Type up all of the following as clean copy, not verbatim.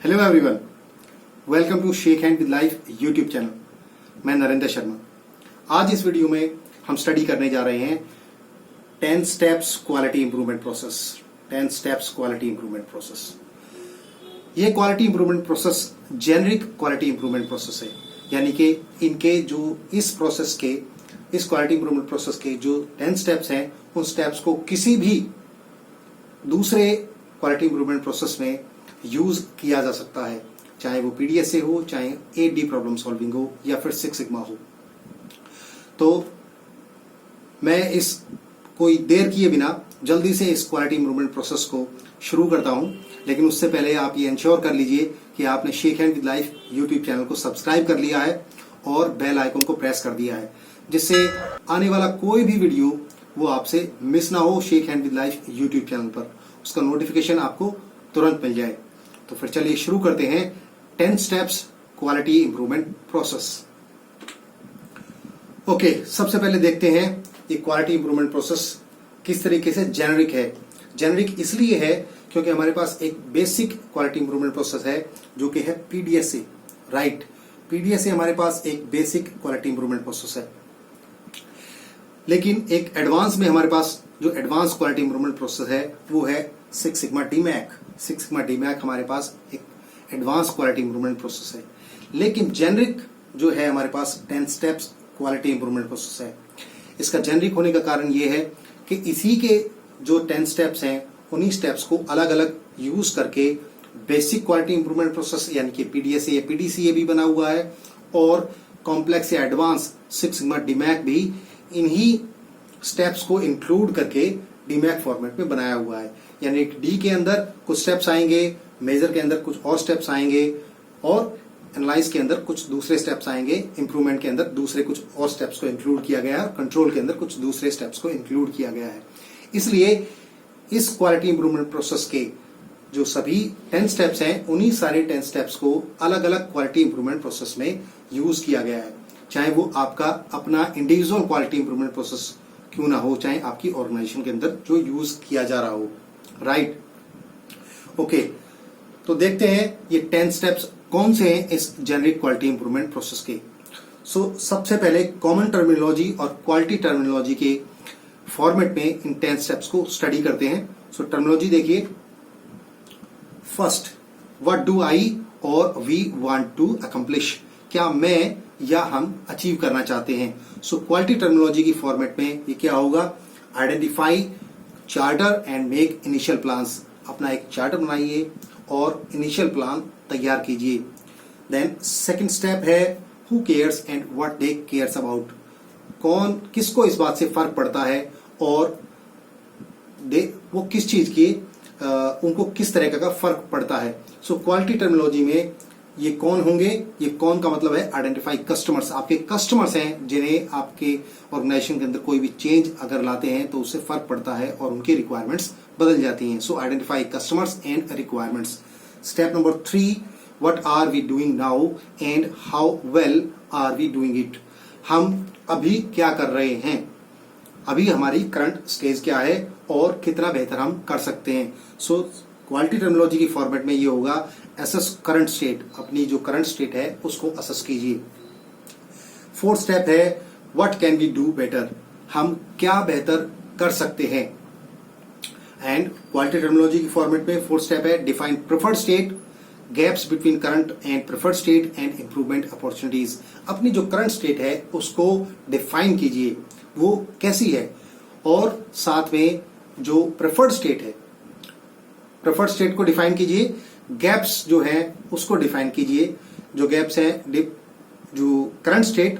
Hello everyone, welcome to shake hand with life YouTube channel. मैं नरेंद्र शर्मा। आज इस video में हम स्टडी करने जा रहे हैं 10 steps quality improvement process. 10 steps quality improvement process. ये quality improvement process generic quality improvement process है, यानी कि इनके जो इस क्वालिटी इंप्रूवमेंट प्रोसेस के जो 10 स्टेप्स हैं, उन स्टेप्स को किसी भी दूसरे क्वालिटी इंप्रूवमेंट प्रोसेस में यूज किया जा सकता है, चाहे वो पीडीएसए हो, चाहे 8D प्रॉब्लम सॉल्विंग हो, या फिर 6 सिग्मा हो। तो मैं इस कोई देर किए बिना जल्दी से इस क्वालिटी इंप्रूवमेंट प्रोसेस को शुरू करता हूं, लेकिन उससे पहले आप ये इंश्योर कर लीजिए कि आपने shake hand with life YouTube channel को सब्सक्राइब कर लिया है और बेल आइकन को प्रेस कर दिया है, जिससे आने वाला कोई भी वीडियो वो आपसे मिस ना हो। Shake hand with life YouTube channel पर उसका नोटिफिकेशन आपको तुरंत मिल जाए। तो फिर चलिए शुरू करते हैं 10 steps quality improvement process. Okay, सबसे पहले देखते हैं ये क्वालिटी इंप्रूवमेंट प्रोसेस किस तरीके से जेनरिक है। जेनरिक इसलिए है क्योंकि हमारे पास एक बेसिक क्वालिटी इंप्रूवमेंट प्रोसेस है जो कि है पीडीएसए। राइट, पीडीएसए हमारे पास एक बेसिक क्वालिटी इंप्रूवमेंट प्रोसेस है, लेकिन एक एडवांस में हमारे पास जो एडवांस क्वालिटी इंप्रूवमेंट प्रोसेस है वो है 6 सिग्मा डीमैक। 6 सिग्मा डीमैक हमारे पास एक एडवांस क्वालिटी इंप्रूवमेंट प्रोसेस है, लेकिन जेनरिक जो है हमारे पास 10 स्टेप्स क्वालिटी इंप्रूवमेंट प्रोसेस है। इसका जेनरिक होने का कारण ये है कि इसी के जो 10 स्टेप्स हैं, उन्हीं स्टेप्स को अलग अलग यूज करके बेसिक क्वालिटी इंप्रूवमेंट प्रोसेस यानी कि पीडीएसए या पीडीसीए भी बना हुआ है, और कॉम्प्लेक्स या एडवांस 6 सिग्मा डीमैक भी इन्हीं स्टेप्स को इंक्लूड करके डीमैक फॉर्मेट में बनाया हुआ है। यानी डी के अंदर कुछ स्टेप्स आएंगे, मेजर के अंदर कुछ और स्टेप्स आएंगे, और एनालाइज के अंदर कुछ दूसरे स्टेप्स आएंगे, इंप्रूवमेंट के अंदर दूसरे कुछ और स्टेप्स को इंक्लूड किया गया है, और कंट्रोल के अंदर कुछ दूसरे स्टेप्स को इंक्लूड किया गया है। इसलिए इस क्वालिटी इंप्रूवमेंट प्रोसेस के जो सभी 10 स्टेप्स हैं, उन्हीं सारे 10 स्टेप्स को अलग अलग क्वालिटी इंप्रूवमेंट प्रोसेस में यूज किया गया है, चाहे वो आपका अपना इंडिविजुअल क्वालिटी इंप्रूवमेंट प्रोसेस क्यों ना हो, चाहे आपकी ऑर्गेनाइजेशन के अंदर जो यूज किया जा रहा हो। राइट, ओके, तो देखते हैं ये 10 स्टेप्स कौन से हैं इस जेनरिक क्वालिटी इंप्रूवमेंट प्रोसेस के। सबसे पहले कॉमन टर्मिनोलॉजी और क्वालिटी टर्मिनोलॉजी के फॉर्मेट में इन 10 स्टेप्स को स्टडी करते हैं। टर्मिनोलॉजी देखिए। फर्स्ट, व्हाट डू आई और वी वांट टू अकम्प्लिश, क्या मैं या हम अचीव करना चाहते हैं। क्वालिटी टर्मिनोलॉजी की फॉर्मेट में ये क्या होगा, identify charter and make initial plans. अपना एक चार्टर बनाइए और इनिशियल प्लान तैयार कीजिए। देन सेकंड स्टेप है who cares and what they cares about. कौन किसको इस बात से फर्क पड़ता है और वो किस चीज की उनको किस तरह का फर्क पड़ता है। क्वालिटी टर्मिनोलॉजी में ये कौन होंगे, ये कौन का मतलब है आइडेंटिफाई कस्टमर्स। आपके कस्टमर्स हैं जिन्हें आपके ऑर्गेनाइजेशन के अंदर कोई भी चेंज अगर लाते हैं तो उससे फर्क पड़ता है और उनकी रिक्वायरमेंट्स बदल जाती हैं। Identify customers and requirements. Step number 3, what are we doing now and how well are we doing it. हम अभी क्या कर रहे हैं, अभी हमारी करंट स्टेज क्या है और कितना बेहतर हम कर सकते हैं। क्वालिटी टर्मिनोलॉजी की फॉर्मेट में ये होगा असेस करंट स्टेट। अपनी जो करंट स्टेट है उसको असेस कीजिए। फोर्थ स्टेप है what can we do better, हम क्या बेहतर कर सकते हैं। एंड क्वालिटी टर्मिनोलॉजी की फॉर्मेट में फोर्थ स्टेप है define preferred state, gaps between current and preferred state and improvement opportunities. अपनी जो करंट स्टेट है उसको डिफाइन कीजिए, वो कैसी है, और साथ में जो प्रेफर्ड स्टेट है, प्रेफर्ड स्टेट को डिफाइन कीजिए। गैप्स जो है उसको डिफाइन कीजिए। जो गैप्स हैं, जो करंट स्टेट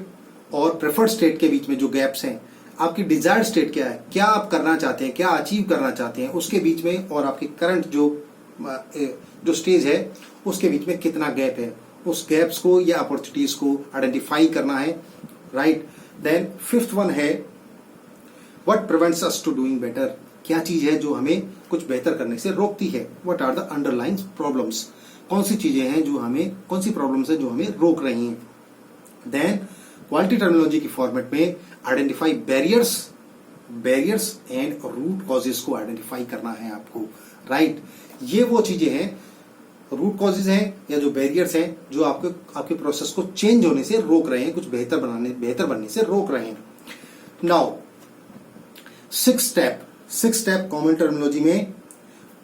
और प्रेफर्ड स्टेट के बीच में जो गैप्स हैं, आपकी डिजायर्ड स्टेट क्या है, क्या आप करना चाहते हैं, क्या अचीव करना चाहते हैं, उसके बीच में और आपकी करंट जो स्टेज है उसके बीच में कितना गैप है, उस गैप्स को या अपॉर्चुनिटीज को आइडेंटिफाई करना है। राइट, देन फिफ्थ वन है what prevents us to doing better, क्या चीज है जो हमें कुछ बेहतर करने से रोकती है। What are the underlying problems, कौन सी चीजें हैं जो हमें, कौन सी प्रॉब्लम्स है जो हमें रोक रही हैं। देन क्वालिटी टर्मिनोलॉजी की फॉर्मेट में identify barriers and root causes को आइडेंटिफाई करना है आपको। राइट, ये वो चीजें हैं रूट कॉजेज हैं या जो बैरियर्स हैं जो आपके प्रोसेस को चेंज होने से रोक रहे हैं, कुछ बेहतर बनने से रोक रहे हैं। Now six step common terminology में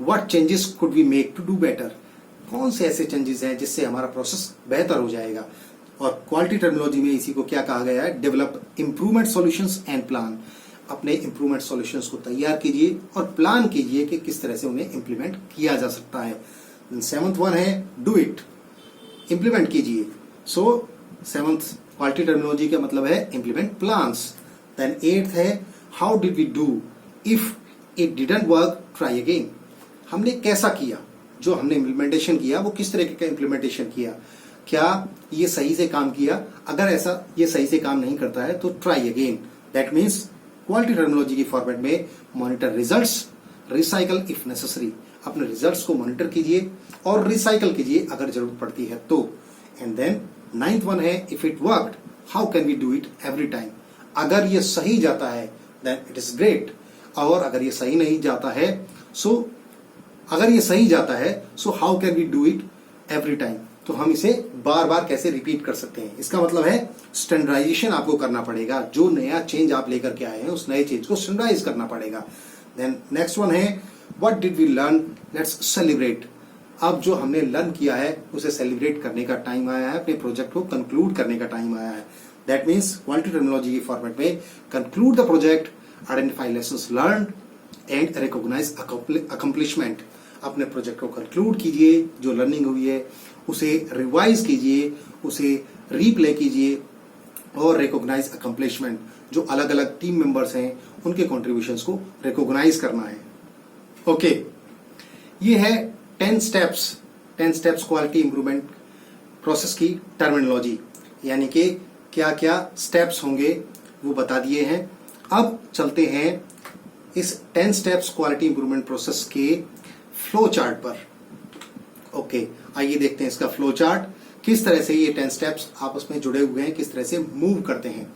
what changes could we make to do better, कौन से ऐसे चेंजेस हैं जिससे हमारा प्रोसेस बेहतर हो जाएगा। और क्वालिटी टर्मिनोलॉजी में इसी को क्या कहा गया है, develop improvement solutions and plan. अपने इंप्रूवमेंट सॉल्यूशंस को तैयार कीजिए और प्लान कीजिए कि किस तरह से उन्हें इंप्लीमेंट किया जा सकता है। सेवंथ वन है डू इट, इंप्लीमेंट कीजिए। सो सेवंथ क्वालिटी टर्मिनोलॉजी का मतलब है इंप्लीमेंट प्लान्स। देन एट्थ है how did we do, if it didn't work try again. हमने कैसा किया, जो हमने इम्प्लीमेंटेशन किया वो किस तरीके का इम्प्लीमेंटेशन किया, क्या ये सही से काम किया, अगर ऐसा ये सही से काम नहीं करता है तो try again. That means quality terminology की फॉर्मेट में monitor results, recycle if necessary. अपने रिजल्ट्स को मॉनिटर कीजिए और रिसाइकल कीजिए अगर जरूरत पड़ती है तो। एंड देन नाइन्थ वन है if it worked how can we do it every time. अगर ये सही जाता है देन इट इज ग्रेट, और अगर ये सही नहीं जाता है so how can we do it every time. तो हम इसे बार बार कैसे रिपीट कर सकते हैं। इसका मतलब है स्टैंडर्डाइजेशन आपको करना पड़ेगा। जो नया चेंज आप लेकर के आए हैं उस नए चेंज को स्टैंडर्डाइज करना पड़ेगा। देन नेक्स्ट वन है what did we learn, let's celebrate. अब जो हमने लर्न किया है उसे सेलिब्रेट करने का टाइम आया है, अपने प्रोजेक्ट को कंक्लूड करने का टाइम आया है। दैट मीन्स क्वालिटी टर्मिनोलॉजी की फॉर्मेट में conclude the project, identify lessons learn and recognise accomplishment. अपने प्रोजेक्ट को कंक्लूड कीजिए, जो लर्निंग हुई है उसे रिवाइज कीजिए, उसे रीप्ले कीजिए और रिकॉग्नाइज अकम्प्लिशमेंट, जो अलग अलग टीम मेंबर्स हैं उनके कॉन्ट्रीब्यूशंस को रिकॉग्नाइज करना है। ओके, ये है 10 स्टेप्स क्वालिटी इंप्रूवमेंट प्रोसेस की टर्मिनोलॉजी, यानी कि क्या क्या स्टेप्स होंगे वो बता दिए हैं। अब चलते हैं इस 10 स्टेप्स क्वालिटी इंप्रूवमेंट प्रोसेस के फ्लो चार्ट पर। ओके, आइए देखते हैं इसका फ्लो चार्ट, किस तरह से ये 10 स्टेप्स आपस में जुड़े हुए हैं, किस तरह से मूव करते हैं।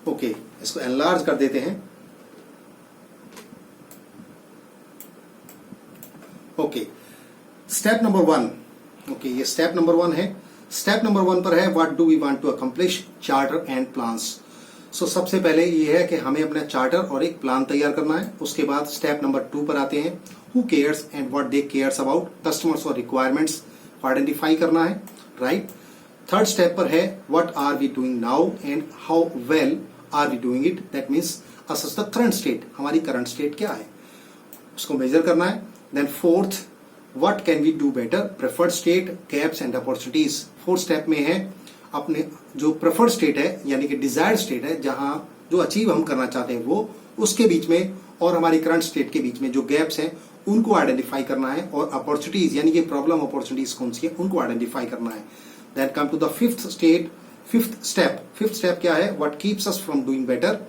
ओके, इसको एनलार्ज कर देते हैं। Okay, step number 1। ओके, ये स्टेप नंबर 1 है। स्टेप नंबर 1 पर है what do we want to accomplish, charter and plans. So सबसे पहले ये है कि हमें अपना चार्टर और एक प्लान तैयार करना है। उसके बाद स्टेप नंबर 2 पर आते हैं who cares and what they cares about, customers और रिक्वायरमेंट्स को आइडेंटिफाई करना है, राइट। थर्ड स्टेप पर है what are we doing now and how well are we doing it. That means assess the current state, हमारी current state क्या है उसको मेजर करना है। Then fourth what can we do better, preferred state, gaps and opportunities. Fourth step में है अपने जो प्रेफर्ड स्टेट है यानी कि डिजायर्ड स्टेट है, जहां जो अचीव हम करना चाहते हैं वो, उसके बीच में और हमारी करंट स्टेट के बीच में जो गैप्स हैं उनको आइडेंटिफाई करना है, और अपॉर्चुनिटीज यानी कि प्रॉब्लम अपॉर्चुनिटीज कौन सी है उनको आइडेंटिफाई करना है। Then come to the fifth step क्या है, what keeps us from doing better,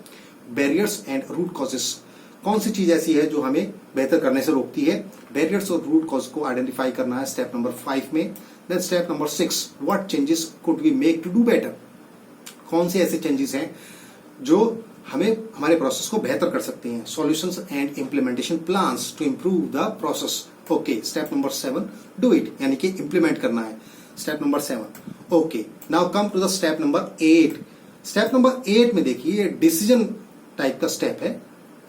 barriers and root causes. कौन सी चीज ऐसी है जो हमें बेहतर करने से रोकती है, बैरियर्स और रूट कॉज को आइडेंटिफाई करना है स्टेप नंबर 5 में। Then step number 6 what changes could we make to do better, कौन से ऐसे चेंजेस हैं जो हमें हमारे प्रोसेस को बेहतर कर सकते हैं, solutions and implementation plans to improve the process. Okay, step number 7 do it, यानी कि इंप्लीमेंट करना है, step number 7। Okay, now come to the step number 8। Step number 8 में देखिए डिसीजन टाइप का स्टेप है,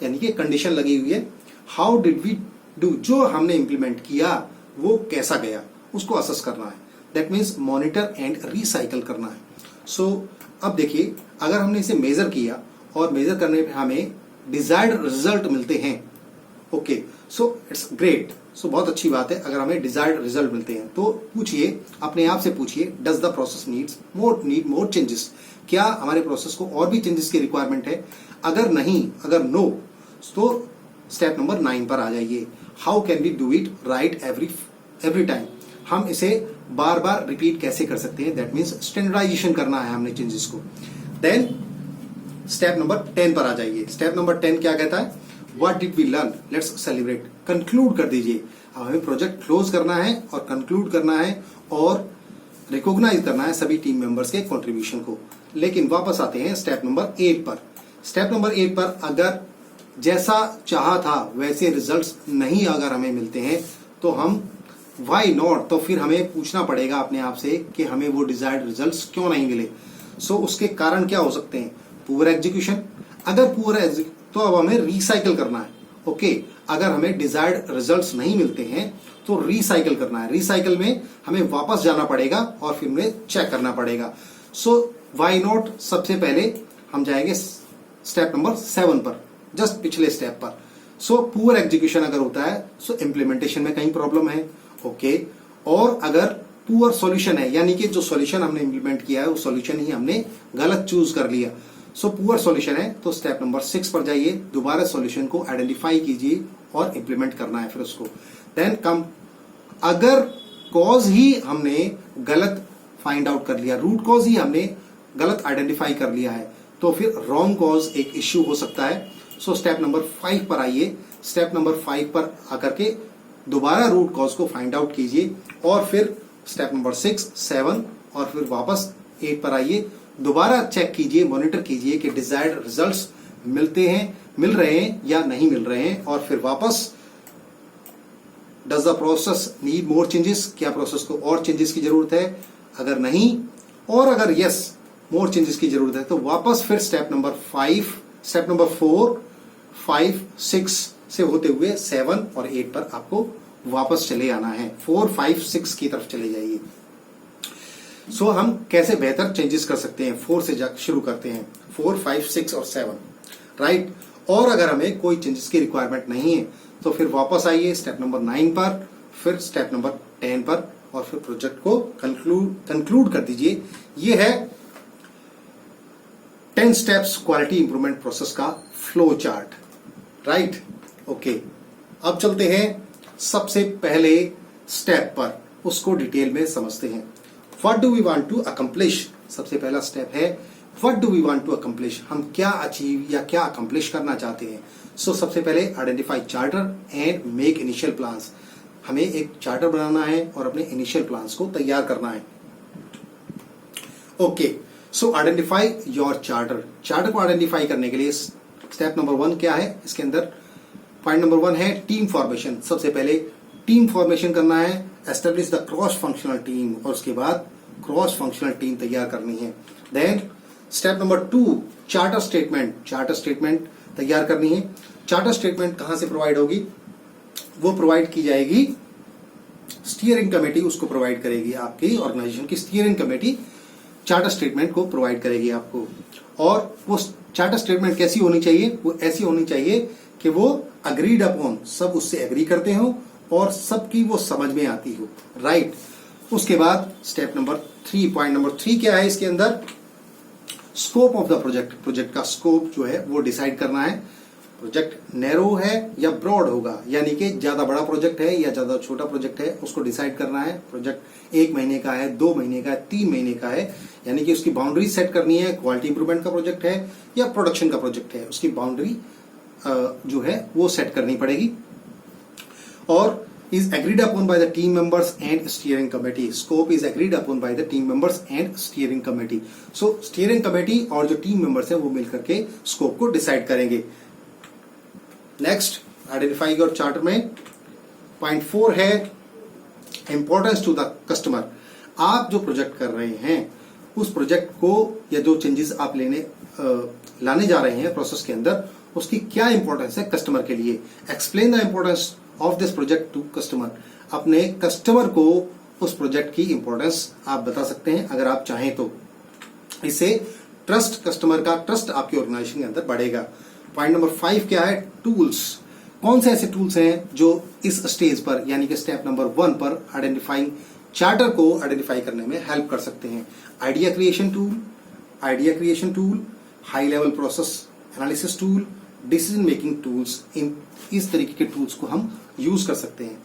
यानी कि कंडीशन लगी हुई है। हाउ डिड वी डू, जो हमने इंप्लीमेंट किया वो कैसा गया उसको असेस करना है। That means monitor and recycle करना है। सो अब देखिए, अगर हमने इसे मेजर किया और मेजर करने पे हमें डिजायर्ड रिजल्ट मिलते हैं, ओके, सो इट्स ग्रेट। सो बहुत अच्छी बात है अगर हमें डिजायर्ड रिजल्ट मिलते हैं। तो पूछिए, अपने आप से पूछिए, does the process need more changes, क्या हमारे प्रोसेस को और भी चेंजेस की रिक्वायरमेंट है। अगर नहीं, अगर नो, तो स्टेप नंबर 9 पर आ जाइए, how can we do it right every time. हम इसे बार बार रिपीट कैसे कर सकते हैं, दैट मीन्स स्टैंडर्डाइजेशन करना है हमने चेंजेस को। देन स्टेप नंबर 10 पर आ जाइए। स्टेप नंबर 10 क्या कहता है, what did we learn, let's celebrate. Conclude कर दीजिए, हमें प्रोजेक्ट क्लोज करना है और कंक्लूड करना है और रिकॉग्नाइज करना है सभी टीम मेंबर्स के कंट्रीब्यूशन को। लेकिन वापस आते हैं स्टेप नंबर 8 पर। स्टेप नंबर 8 पर अगर जैसा चाहा था वैसे रिजल्ट्स नहीं अगर हमें मिलते हैं तो हम वाई नॉट, तो फिर हमें पूछना पड़ेगा अपने आप से कि हमें वो डिजायर्ड रिजल्ट्स क्यों नहीं मिले। सो उसके कारण क्या हो सकते हैं? Poor execution. अगर पुअर तो अब हमें रिसाइकल करना है। ओके, अगर हमें डिजायर्ड रिजल्ट्स नहीं मिलते हैं तो रिसाइकल करना है। रिसाइकल में हमें वापस जाना पड़ेगा और फिर हमें चेक करना पड़ेगा। सो वाई नॉट, सबसे पहले हम जाएंगे स्टेप नंबर 7 पर, जस्ट पिछले स्टेप पर। सो पुअर एग्जीक्यूशन अगर होता है सो इम्प्लीमेंटेशन में कहीं प्रॉब्लम है। ओके, और अगर पुअर सॉल्यूशन है, यानी कि जो सॉल्यूशन हमने इंप्लीमेंट किया है वो सॉल्यूशन ही हमने गलत चूज कर लिया। सो पुअर सॉल्यूशन है तो स्टेप नंबर 6 पर जाइए, दोबारा सॉल्यूशन को आइडेंटिफाई कीजिए और इंप्लीमेंट करना है फिर उसको। देन कम, अगर कॉज ही हमने गलत फाइंड आउट कर लिया, रूट कॉज ही हमने गलत आइडेंटिफाई कर लिया है, तो फिर रॉन्ग कॉज एक इश्यू हो सकता है। सो स्टेप नंबर 5 पर आइए। स्टेप नंबर 5 पर आकर के दोबारा रूट कॉज को फाइंड आउट कीजिए और फिर स्टेप नंबर 6, 7 और फिर वापस 8 पर आइए। दोबारा चेक कीजिए, मॉनिटर कीजिए कि डिजायर्ड रिजल्ट्स मिल रहे हैं या नहीं मिल रहे हैं, और फिर वापस does the process need more changes, क्या प्रोसेस को और चेंजेस की जरूरत है? अगर नहीं, और अगर यस मोर चेंजेस की जरूरत है तो वापस फिर स्टेप नंबर 4, 5, 6 से होते हुए 7 और 8 पर आपको वापस चले आना है। 4, 5, 6 की तरफ चले जाइए। सो हम कैसे बेहतर चेंजेस कर सकते हैं? 4 से शुरू करते हैं, 4, 5, 6 और 7, राइट। और अगर हमें कोई चेंजेस की रिक्वायरमेंट नहीं है तो फिर वापस आइए स्टेप नंबर 9 पर, फिर स्टेप नंबर 10 पर, और फिर प्रोजेक्ट को कंक्लूड कर दीजिए। ये है 10 स्टेप्स क्वालिटी इंप्रूवमेंट प्रोसेस का फ्लो चार्ट, राइट। ओके, अब चलते हैं सबसे पहले स्टेप पर, उसको डिटेल में समझते हैं। What do we want to accomplish, सबसे पहला स्टेप है what do we want to accomplish, हम क्या अचीव या क्या अकम्प्लिश करना चाहते हैं। सो सबसे पहले identify charter and make initial plans, हमें एक चार्टर बनाना है और अपने इनिशियल प्लान्स को तैयार करना है। Okay, so identify your charter. Charter को आइडेंटिफाई करने के लिए स्टेप नंबर 1 क्या है? इसके अंदर पॉइंट नंबर 1 है टीम फॉर्मेशन। सबसे पहले टीम फॉर्मेशन करना है, establish the cross functional team, और उसके बाद क्रॉस फंक्शनल टीम तैयार करनी है। Then step number 2 charter statement, charter statement तैयार करनी है। चार्टर स्टेटमेंट कहां से प्रोवाइड होगी? वो प्रोवाइड की जाएगी स्टीयरिंग कमेटी, उसको प्रोवाइड करेगी, आपकी ऑर्गेनाइजेशन की स्टीयरिंग कमेटी चार्टर स्टेटमेंट को प्रोवाइड करेगी आपको। और वो चार्टर स्टेटमेंट कैसी होनी चाहिए? वो ऐसी होनी चाहिए कि वो अग्रीड अपॉन, सब उससे एग्री करते हो और सबकी वो समझ में आती हो, राइट। उसके बाद स्टेप नंबर 3, पॉइंट नंबर 3 क्या है इसके अंदर? Scope of the project, project का स्कोप जो है वो डिसाइड करना है। प्रोजेक्ट नैरो है या ब्रॉड होगा, यानी कि ज्यादा बड़ा प्रोजेक्ट है या ज्यादा छोटा प्रोजेक्ट है, उसको डिसाइड करना है। प्रोजेक्ट 1 महीने का है, 2 महीने का है, 3 महीने का है, यानी कि उसकी बाउंड्री सेट करनी है। क्वालिटी इंप्रूवमेंट का प्रोजेक्ट है या प्रोडक्शन का प्रोजेक्ट है, उसकी बाउंड्री जो है वो सेट करनी पड़ेगी। और is agreed upon by the team members and steering committee, scope is agreed upon by the team members and steering committee। so steering committee और जो team members हैं वो मिलकर के scope को decide करेंगे। next identify your charter में point 4 है importance to the customer। आप जो प्रोजेक्ट कर रहे हैं उस प्रोजेक्ट को या जो चेंजेस आप लाने जा रहे हैं प्रोसेस के अंदर, उसकी क्या इंपॉर्टेंस है कस्टमर के लिए। Explain the importance of this project to customer, अपने कस्टमर को उस प्रोजेक्ट की इंपॉर्टेंस आप बता सकते हैं अगर आप चाहें तो। इससे ट्रस्ट, कस्टमर का ट्रस्ट आपकी ऑर्गेनाइजेशन के अंदर बढ़ेगा। पॉइंट नंबर 5 क्या है? टूल्स। कौन से ऐसे टूल्स हैं जो इस स्टेज पर यानी कि स्टेप नंबर 1 पर आइडेंटिफाइंग चार्टर को आइडेंटिफाई करने में हेल्प कर सकते हैं। Idea creation tool, high level process analysis tool, decision making tools, इस तरीके के टूल्स को हम यूज कर सकते हैं।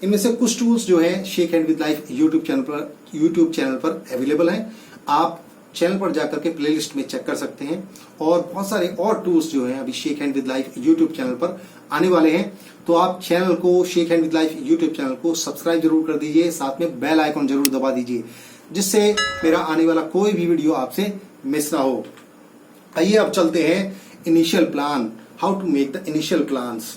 इनमें से कुछ टूल्स जो है shake hand with life YouTube channel पर अवेलेबल हैं। आप चैनल पर जाकर के प्लेलिस्ट में चेक कर सकते हैं। और बहुत सारे और टूल्स जो हैं अभी shake hand with life YouTube channel पर आने वाले हैं, तो आप चैनल को, shake hand with life YouTube channel को सब्सक्राइब जरूर कर दीजिए, साथ में बेल आइकॉन जरूर दबा दीजिए, जिससे मेरा आने वाला कोई भी वीडियो आपसे मिस ना हो। आइए अब चलते हैं initial plan, how to make the initial plans.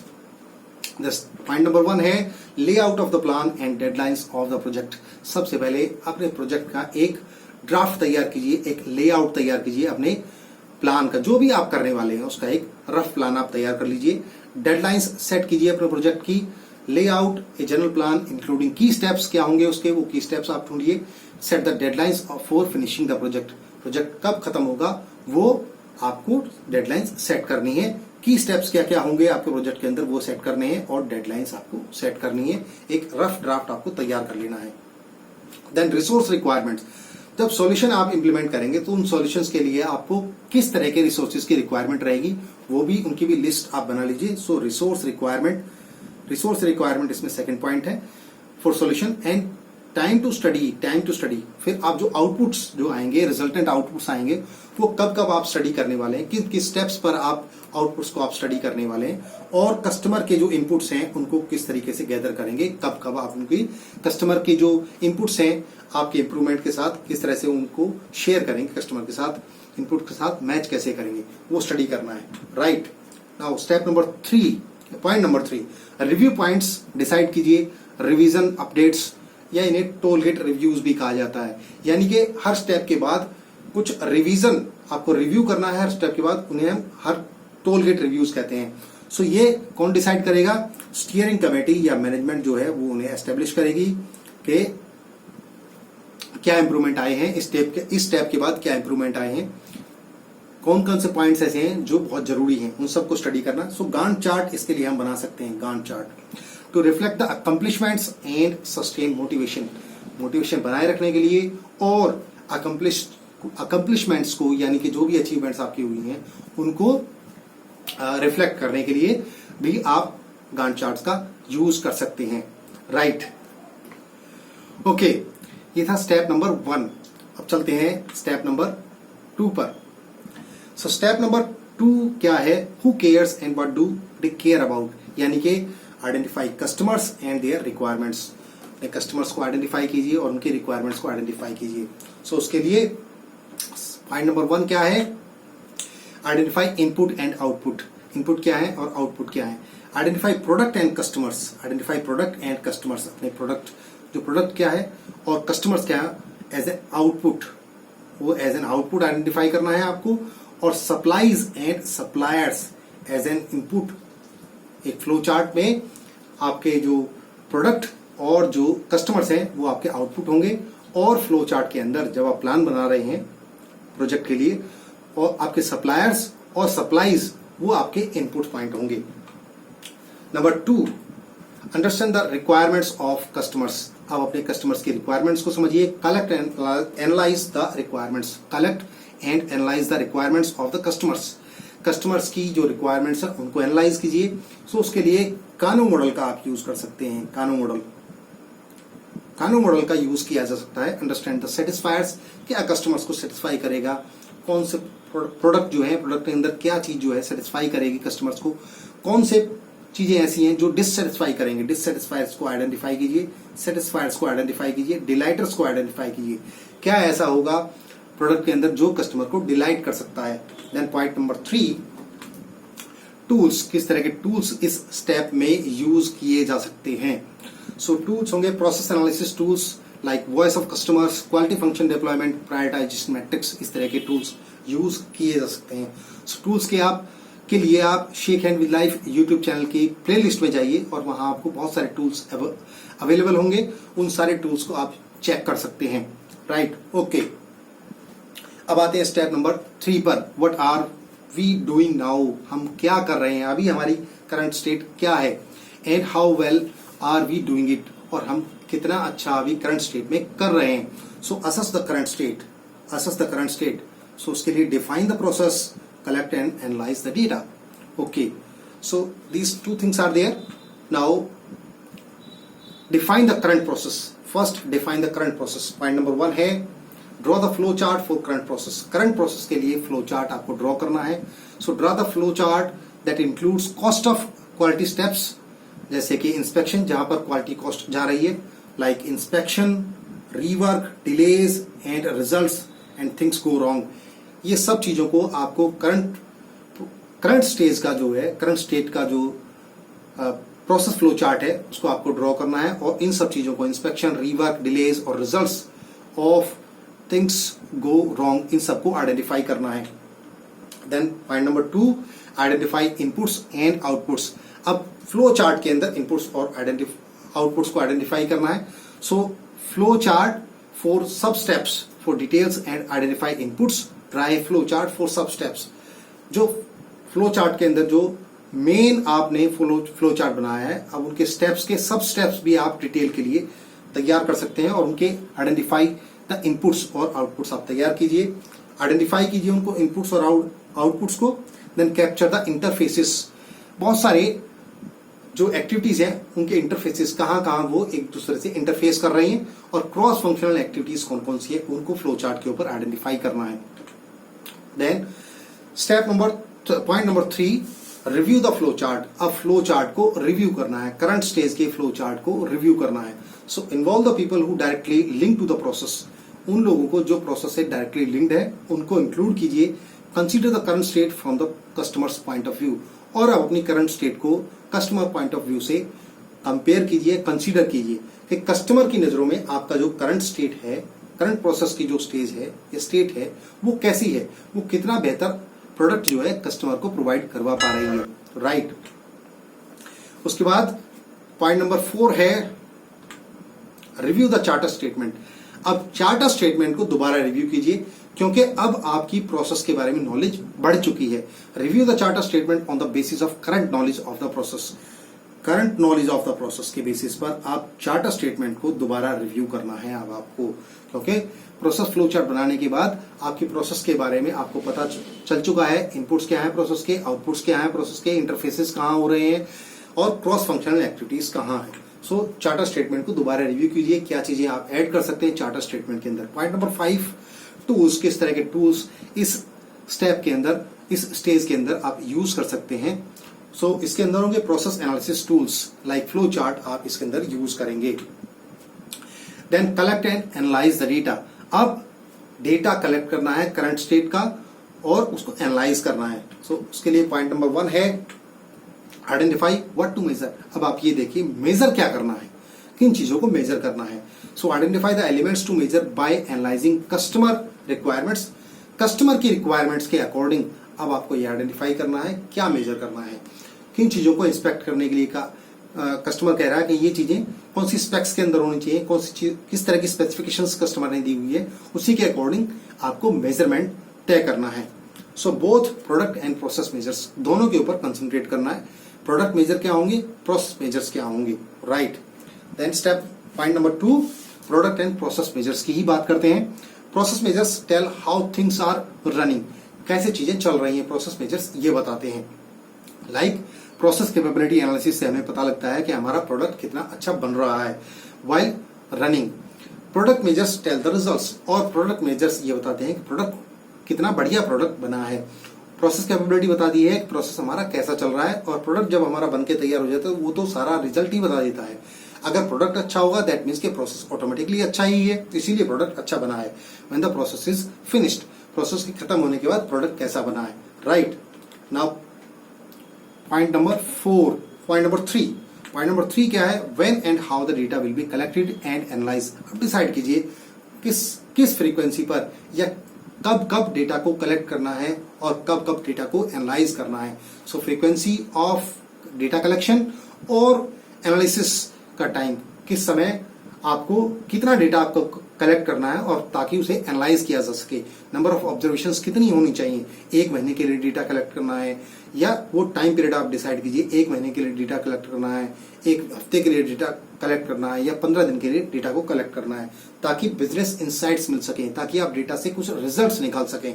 Point number 1 है layout of the plan and deadlines of the project. सबसे पहले अपने प्रोजेक्ट का एक ड्राफ्ट तैयार कीजिए, एक लेआउट तैयार कीजिए, अपने प्लान का जो भी आप करने वाले हैं उसका एक रफ प्लान आप तैयार कर लीजिए। डेडलाइंस सेट कीजिए अपने प्रोजेक्ट की। Layout a general plan including की स्टेप्स क्या होंगे उसके, वो की स्टेप्स आप ढूंढिए। Set the deadlines for finishing the project, project कब खत्म होगा वो आपको डेडलाइंस सेट करनी है। की स्टेप्स क्या क्या होंगे आपके प्रोजेक्ट के अंदर वो सेट करने हैं और डेडलाइंस आपको सेट करनी है। एक रफ ड्राफ्ट आपको तैयार कर लेना है। देन रिसोर्स रिक्वायरमेंट्स, जब सॉल्यूशन आप इंप्लीमेंट करेंगे तो उन सॉल्यूशंस के लिए आपको किस तरह के रिसोर्सेज की रिक्वायरमेंट रहेगी वो भी उनकी भी लिस्ट आप बना लीजिए। सो रिसोर्स रिक्वायरमेंट इसमें सेकंड पॉइंट है for solution. And time to study, फिर आप जो आउटपुट्स जो आएंगे, रिजल्टेंट आउटपुट्स आएंगे, वो कब कब आप स्टडी करने वाले हैं, किस किस स्टेप्स पर आप आउटपुट्स को आप स्टडी करने वाले हैं, और कस्टमर के जो इनपुट्स हैं उनको किस तरीके से गैदर करेंगे, कब कब आप उनकी कस्टमर के जो इनपुट्स हैं आपके इंप्रूवमेंट के साथ किस तरह से उनको शेयर करेंगे, कस्टमर के साथ इनपुट के साथ मैच कैसे करेंगे, वो स्टडी करना है। Right now step number 3, point number 3, review points decide कीजिए। रिवीजन अपडेट्स या इन्हें टोल गेट रिव्यूज भी कहा जाता है, यानी कि हर स्टेप के बाद कुछ रिवीजन आपको रिव्यू करना है हर स्टेप के बाद, उन्हें हम हर टोल गेट रिव्यूज कहते हैं। सो ये कौन डिसाइड करेगा, स्टीयरिंग कमेटी या मैनेजमेंट जो है वो उन्हें एस्टेब्लिश करेगी कि क्या इंप्रूवमेंट आए हैं इस स्टेप के बाद, क्या इंप्रूवमेंट आए हैं, कौन कौन से पॉइंट्स ऐसे हैं जो बहुत जरूरी हैं, उन सबको स्टडी करना। सो गांट चार्ट इसके लिए हम बना सकते हैं, Gantt chart to reflect the accomplishments and sustain motivation बनाए रखने के लिए और अकम्पलिशमेंट्स को यानी कि जो भी अचीवमेंट्स आपकी हुई हैं उनको रिफ्लेक्ट करने के लिए भी आप गांट चार्ट्स का यूज कर सकते हैं। राइट ओके, ये था स्टेप नंबर 1। अब चलते हैं स्टेप नंबर 2 पर। सो स्टेप नंबर 2 क्या है, who cares and what do they care about, यानी कि identify customers and their requirements. अपने कस्टमर्स को आइडेंटिफाई कीजिए और उनके रिक्वायरमेंट्स को आइडेंटिफाई कीजिए। सो उसके लिए पॉइंट नंबर 1 क्या है, identify input and output. Input क्या है और आउटपुट क्या है। Identify product and customers, identify product and customers, अपने प्रोडक्ट जो प्रोडक्ट क्या है और कस्टमर्स क्या है एज एन आउटपुट, वो एज एन आउटपुट आइडेंटिफाई करना है आपको। और supplies and suppliers as an input. एक फ्लो चार्ट में आपके जो प्रोडक्ट और जो कस्टमर्स हैं वो आपके आउटपुट होंगे, और फ्लो चार्ट के अंदर जब आप प्लान बना रहे हैं प्रोजेक्ट के लिए, और आपके सप्लायर्स और सप्लाईज वो आपके इनपुट पॉइंट होंगे। Number 2, understand the requirements of customers. आप अपने कस्टमर्स की रिक्वायरमेंट्स को समझिए। Collect and analyse the requirements, collect and analyse the requirements of the customers. Customers की जो रिक्वायरमेंट्स है उनको एनालाइज कीजिए। सो उसके लिए कानो मॉडल का आप यूज कर सकते हैं। कानो मॉडल का यूज किया जा सकता है। अंडरस्टैंड द सेटिस्फायर्स, क्या कस्टमर्स को सेटिस्फाई करेगा, कौन से प्रोडक्ट जो है, प्रोडक्ट के अंदर क्या चीज जो है सेटिस्फाई करेगी कस्टमर्स को, कौन से चीजें ऐसी हैं जो डिससेटिस्फाई करेंगे। डिससेटिस्फायर्स को आइडेंटिफाई कीजिए, सेटिस्फायर्स को आइडेंटिफाई कीजिए, डिलाइटर्स को आइडेंटिफाई कीजिए। क्या ऐसा होगा प्रोडक्ट के अंदर जो कस्टमर को डिलाइट कर सकता है। देन पॉइंट नंबर 3, टूल्स, किस तरह के टूल्स इस स्टेप में यूज किए जा सकते हैं। सो टूल्स होंगे process analysis tools like voice of customers, quality function deployment, prioritisation matrix, इस तरह के टूल्स यूज किए जा सकते हैं। सो टूल्स के लिए आप shake hand with life YouTube channel की प्लेलिस्ट में जाइए और वहां आपको बहुत सारे टूल्स अवेलेबल होंगे। उन सारे टूल्स को आप चेक कर सकते हैं। राइट ओके, अब आते हैं स्टेप नंबर 3 पर। What are we doing now, हम क्या कर रहे हैं अभी, हमारी करंट स्टेट क्या है। And how well are we doing it, और हम कितना अच्छा अभी करंट स्टेट में कर रहे हैं। सो असेस द करंट स्टेट। सो उसके लिए define the process, collect and analyze the data. Okay, so these two things are there. Now define the current process. First define the current process. Point number 1 है draw the flow chart for current process. Current process के लिए flow chart आपको draw करना है. So draw the flow chart that includes cost of quality steps, जैसे कि inspection जहां पर quality cost जा रही है, like inspection, rework, delays and results and things go wrong. ये सब चीजों को आपको करंट स्टेज का जो है, करंट स्टेट का जो प्रोसेस फ्लो चार्ट है उसको आपको ड्रॉ करना है और इन सब चीजों को इंस्पेक्शन, रीवर्क, डिलेज और results of things go wrong, इन सबको आइडेंटिफाई करना है। Then point number 2, identify inputs and outputs. अब फ्लो चार्ट के अंदर इनपुट्स और आउटपुट्स को आइडेंटिफाई करना है। So flow chart for sub steps for details and identify inputs, try flow chart for sub steps. जो फ्लो चार्ट के अंदर जो मेन आपने फ्लो चार्ट बनाया है, अब उनके स्टेप्स के सब स्टेप्स भी आप डिटेल के लिए तैयार कर सकते हैं और उनके आइडेंटिफाई द इनपुट्स और आउटपुट्स आप तैयार कीजिए, आइडेंटिफाई कीजिए उनको इनपुट्स और आउटपुट्स को। Then capture the interfaces. बहुत सारे जो एक्टिविटीज हैं उनके इंटरफेसेस कहां कहां वो एक दूसरे से इंटरफेस कर रही हैं और क्रॉस फंक्शनल एक्टिविटीज कौन कौन सी है उनको फ्लो चार्ट के ऊपर आइडेंटिफाई करना है। Then point number 3, review the flow chart. अब फ्लो चार्ट को रिव्यू करना है, करंट स्टेज के फ्लो चार्ट को रिव्यू करना है। So involve the people who directly link to the process. उन लोगों को जो प्रोसेस से डायरेक्टली लिंक्ड है उनको इंक्लूड कीजिए। Consider the current state from the customers point of view. और आप अपनी करंट स्टेट को कस्टमर पॉइंट ऑफ व्यू से कंपेयर कीजिए, कंसीडर कीजिए कि कस्टमर की नजरों में आपका जो करंट स्टेट है, करंट प्रोसेस की जो स्टेज है या स्टेट है वो कैसी है, वो कितना बेहतर प्रोडक्ट जो है कस्टमर को प्रोवाइड करवा पा रही है। राइट। उसके बाद पॉइंट नंबर 4 है रिव्यू द चार्टर स्टेटमेंट। अब चार्टर स्टेटमेंट को दोबारा रिव्यू कीजिए क्योंकि अब आपकी प्रोसेस के बारे में नॉलेज बढ़ चुकी है। Review the charter statement on the basis of current knowledge of the process. Current knowledge of the process के बेसिस पर आप चार्टर स्टेटमेंट को दोबारा रिव्यू करना है अब आपको, क्योंकि प्रोसेस फ्लो चार्ट बनाने के बाद आपकी प्रोसेस के बारे में आपको पता चल चुका है, इनपुट्स क्या है प्रोसेस के, आउटपुट्स क्या है प्रोसेस के, इंटरफेसेस कहाँ हो रहे हैं और क्रॉस फंक्शनल एक्टिविटीज कहाँ है। सो चार्टर स्टेटमेंट को दोबारा रिव्यू कीजिए, क्या चीजें आप ऐड कर सकते हैं चार्टर स्टेटमेंट के अंदर। Point number 5, tools. किस तरह के टूल्स इस स्टेप के अंदर, इस स्टेज के अंदर आप यूज कर सकते हैं। सो इसके अंदर होंगे process analysis tools like flow chart, आप इसके अंदर यूज करेंगे। Then collect and analyse the data. अब डेटा कलेक्ट करना है करंट स्टेट का और उसको एनालाइज करना है। सो उसके लिए पॉइंट नंबर 1 है आइडेंटिफाई व्हाट टू मेजर। अब आप ये देखिए मेजर क्या करना है, किन चीजों को मेजर करना है। So identify the elements to measure by analysing customer requirements. Customer की रिक्वायरमेंट्स के अकॉर्डिंग अब आपको ये आइडेंटिफाई करना है क्या मेजर करना है, किन चीजों को इंस्पेक्ट करने के लिए कस्टमर कह रहा है कि ये चीजें कौन सी स्पेक्स के अंदर होनी चाहिए, कौन सी चीज किस तरह की स्पेसिफिकेशंस कस्टमर ने दी हुई है, उसी के अकॉर्डिंग आपको मेजरमेंट तय करना है। So both product and process measures दोनों के ऊपर कंसंट्रेट करना है। प्रोडक्ट मेजर क्या होंगे, प्रोसेस मेजर्स क्या होंगे। Right. Then step point number 2, product and process measures की ही बात करते हैं। Process measures tell how things are running. कैसे चीजें चल रही हैं, प्रोसेस मेजर्स ये बताते हैं। लाइक प्रोसेस कैपेबिलिटी एनालिसिस से हमें पता लगता है कि हमारा प्रोडक्ट कितना अच्छा बन रहा है while running. Product measures tell the results. और प्रोडक्ट मेजर्स ये बताते हैं कि प्रोडक्ट कितना बढ़िया प्रोडक्ट बना है। प्रोसेस कैपेबिलिटी बताती है कि प्रोसेस हमारा कैसा चल रहा है और प्रोडक्ट जब हमारा बनके तैयार हो जाता है वो तो सारा रिजल्ट ही बता देता है। अगर प्रोडक्ट अच्छा होगा दैट मीन्स कि प्रोसेस ऑटोमेटिकली अच्छा ही है, इसीलिए प्रोडक्ट अच्छा बना है। When the process is finished, process के खत्म होने के बाद प्रोडक्ट कैसा बना है। Right. Now point number 4, point number 3 क्या है, when and how the data will be collected and analyse. अब डिसाइड कीजिए किस फ्रीक्वेंसी पर या कब कब डेटा को कलेक्ट करना है और कब कब डेटा को एनालाइज करना है। सो फ्रीक्वेंसी ऑफ डेटा कलेक्शन और एनालिसिस का टाइम, किस समय आपको कितना डेटा आपको कलेक्ट करना है और ताकि उसे एनालाइज किया जा सके। नंबर ऑफ ऑब्जर्वेशंस कितनी होनी चाहिए, 1 महीने के लिए डेटा कलेक्ट करना है या वो टाइम पीरियड आप डिसाइड कीजिए, 1 महीने के लिए डेटा कलेक्ट करना है, 1 हफ्ते के लिए डेटा कलेक्ट करना है या 15 दिन के लिए डेटा को कलेक्ट करना है, ताकि बिजनेस इंसाइट्स मिल सके, ताकि आप डेटा से कुछ रिजल्ट्स निकाल सकें।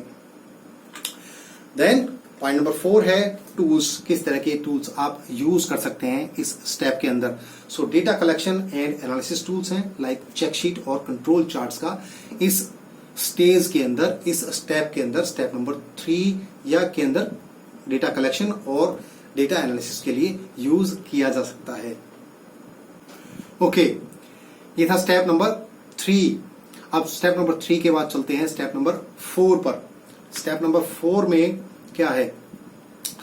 देन पॉइंट नंबर 4 है टूल्स। किस तरह के टूल्स आप यूज कर सकते हैं इस स्टेप के अंदर। सो data collection and analysis tools हैं लाइक चेकशीट और कंट्रोल चार्ट्स का इस स्टेज के अंदर, इस स्टेप के अंदर, स्टेप नंबर 3 या के अंदर डेटा कलेक्शन और डेटा एनालिसिस के लिए यूज किया जा सकता है। ओके, ये था स्टेप नंबर 3। अब स्टेप नंबर 3 के बाद चलते हैं स्टेप नंबर 4 पर। स्टेप नंबर 4 में क्या है,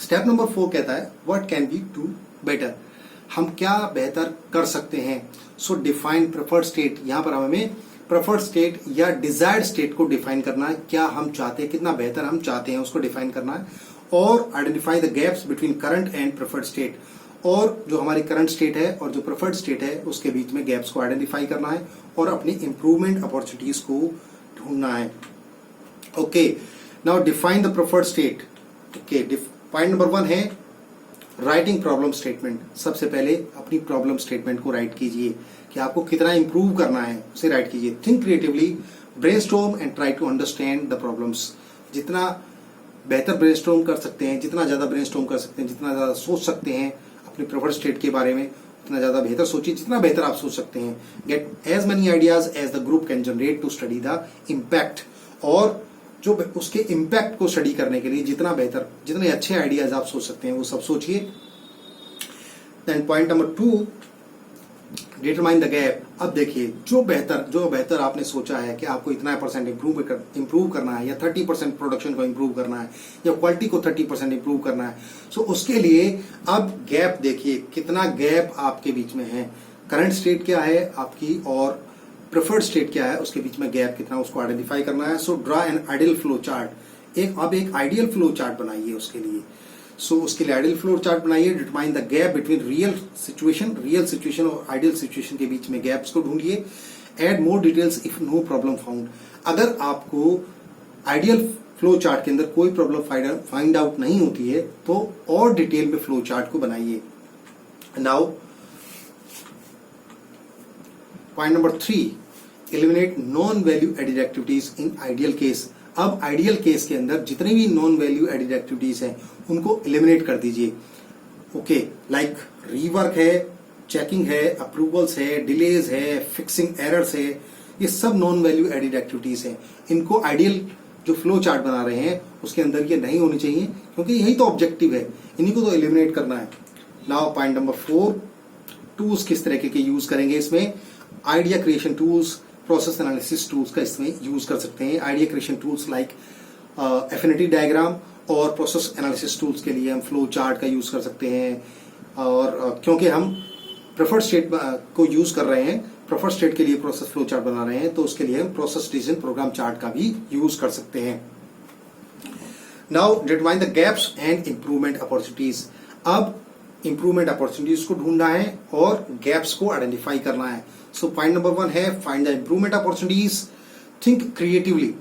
स्टेप नंबर 4 कहता है what can be do better. हम क्या बेहतर कर सकते हैं। सो डिफाइन प्रेफर्ड स्टेट, यहाँ पर हमें प्रेफर्ड स्टेट या डिजायर्ड स्टेट को डिफाइन करना है, क्या हम चाहते हैं, कितना बेहतर हम चाहते हैं उसको डिफाइन करना है। और identify the gaps between current and preferred state, और जो हमारी करंट स्टेट है और जो प्रेफर्ड स्टेट है उसके बीच में गैप्स को आइडेंटिफाई करना है और अपनी इंप्रूवमेंट अपॉर्चुनिटीज को ढूंढना है। Okay, now define the preferred state. Okay, point number 1 है राइटिंग प्रॉब्लम स्टेटमेंट। सबसे पहले अपनी प्रॉब्लम स्टेटमेंट को राइट कीजिए कि आपको कितना इंप्रूव करना है, उसे राइट कीजिए। Think creatively, brainstorm and try to understand the problems. जितना बेहतर ब्रेनस्टॉर्म कर सकते हैं, जितना ज्यादा ब्रेनस्टॉर्म कर सकते हैं, जितना ज्यादा सोच सकते हैं अपनी प्रेफर्ड स्टेट के बारे में, उतना ज्यादा बेहतर सोचिए, जितना बेहतर आप सोच सकते हैं। Get as many ideas as the group can generate to study the impact, और जो उसके इम्पैक्ट को स्टडी करने के लिए जितना बेहतर, जितने अच्छे आइडियाज आप सोच सकते हैं वो सब सोचिए। Then point number 2, determine the gap. अब देखिए, जो बेहतर आपने सोचा है कि आपको इतना % इंप्रूव करना है, या 30% प्रोडक्शन को इंप्रूव करना है, या क्वालिटी को 30% इंप्रूव करना है, सो उसके लिए अब गैप देखिए, कितना गैप आपके बीच में है। करंट स्टेट क्या है आपकी और प्रेफर्ड स्टेट क्या है, उसके बीच में गैप कितना, उसको आइडेंटिफाई करना है। So draw an ideal flow chart. एक आइडियल फ्लो चार्ट बनाइए उसके लिए। सो उसके लिए आइडियल फ्लो चार्ट बनाइए। Determine the gap between real situation और आइडियल सिचुएशन के बीच में गैप्स को ढूंढिए। Add more details if no problem found. अगर आपको आइडियल फ्लो चार्ट के अंदर कोई प्रॉब्लम फाइंड आउट नहीं होती है तो और डिटेल में फ्लो चार्ट को बनाइए। Now point number 3, eliminate non value added activities in ideal case. अब आइडियल केस के अंदर जितनी भी नॉन वैल्यू एडेड एक्टिविटीज हैं उनको एलिमिनेट कर दीजिए। ओके, लाइक रीवर्क है, चेकिंग है, अप्रूवल्स है, डिलेज है, फिक्सिंग एरर्स है, ये सब नॉन वैल्यू एडेड एक्टिविटीज हैं। इनको आइडियल जो फ्लो चार्ट बना रहे हैं उसके अंदर ये नहीं होनी चाहिए, क्योंकि यही तो ऑब्जेक्टिव है, इन्हीं को तो एलिमिनेट करना है। नाउ पॉइंट नंबर 4, टूल्स किस तरह के यूज करेंगे इसमें। Idea creation tools, process analysis tools का इसमें यूज कर सकते हैं। Idea creation tools like affinity diagram, और प्रोसेस एनालिसिस टूल्स के लिए हम फ्लो चार्ट का यूज कर सकते हैं। और क्योंकि हम प्रेफर्ड स्टेट को यूज कर रहे हैं, प्रेफर्ड स्टेट के लिए प्रोसेस फ्लो चार्ट बना रहे हैं, तो उसके लिए हम प्रोसेस डिसीजन प्रोग्राम चार्ट का भी यूज कर सकते हैं। Now determine the gaps and improvement opportunities. अब इंप्रूवमेंट अपॉर्चुनिटीज को ढूंढना है और गैप्स को आइडेंटिफाई करना है। सो पॉइंट नंबर 1 है find the improvement opportunities, think creatively.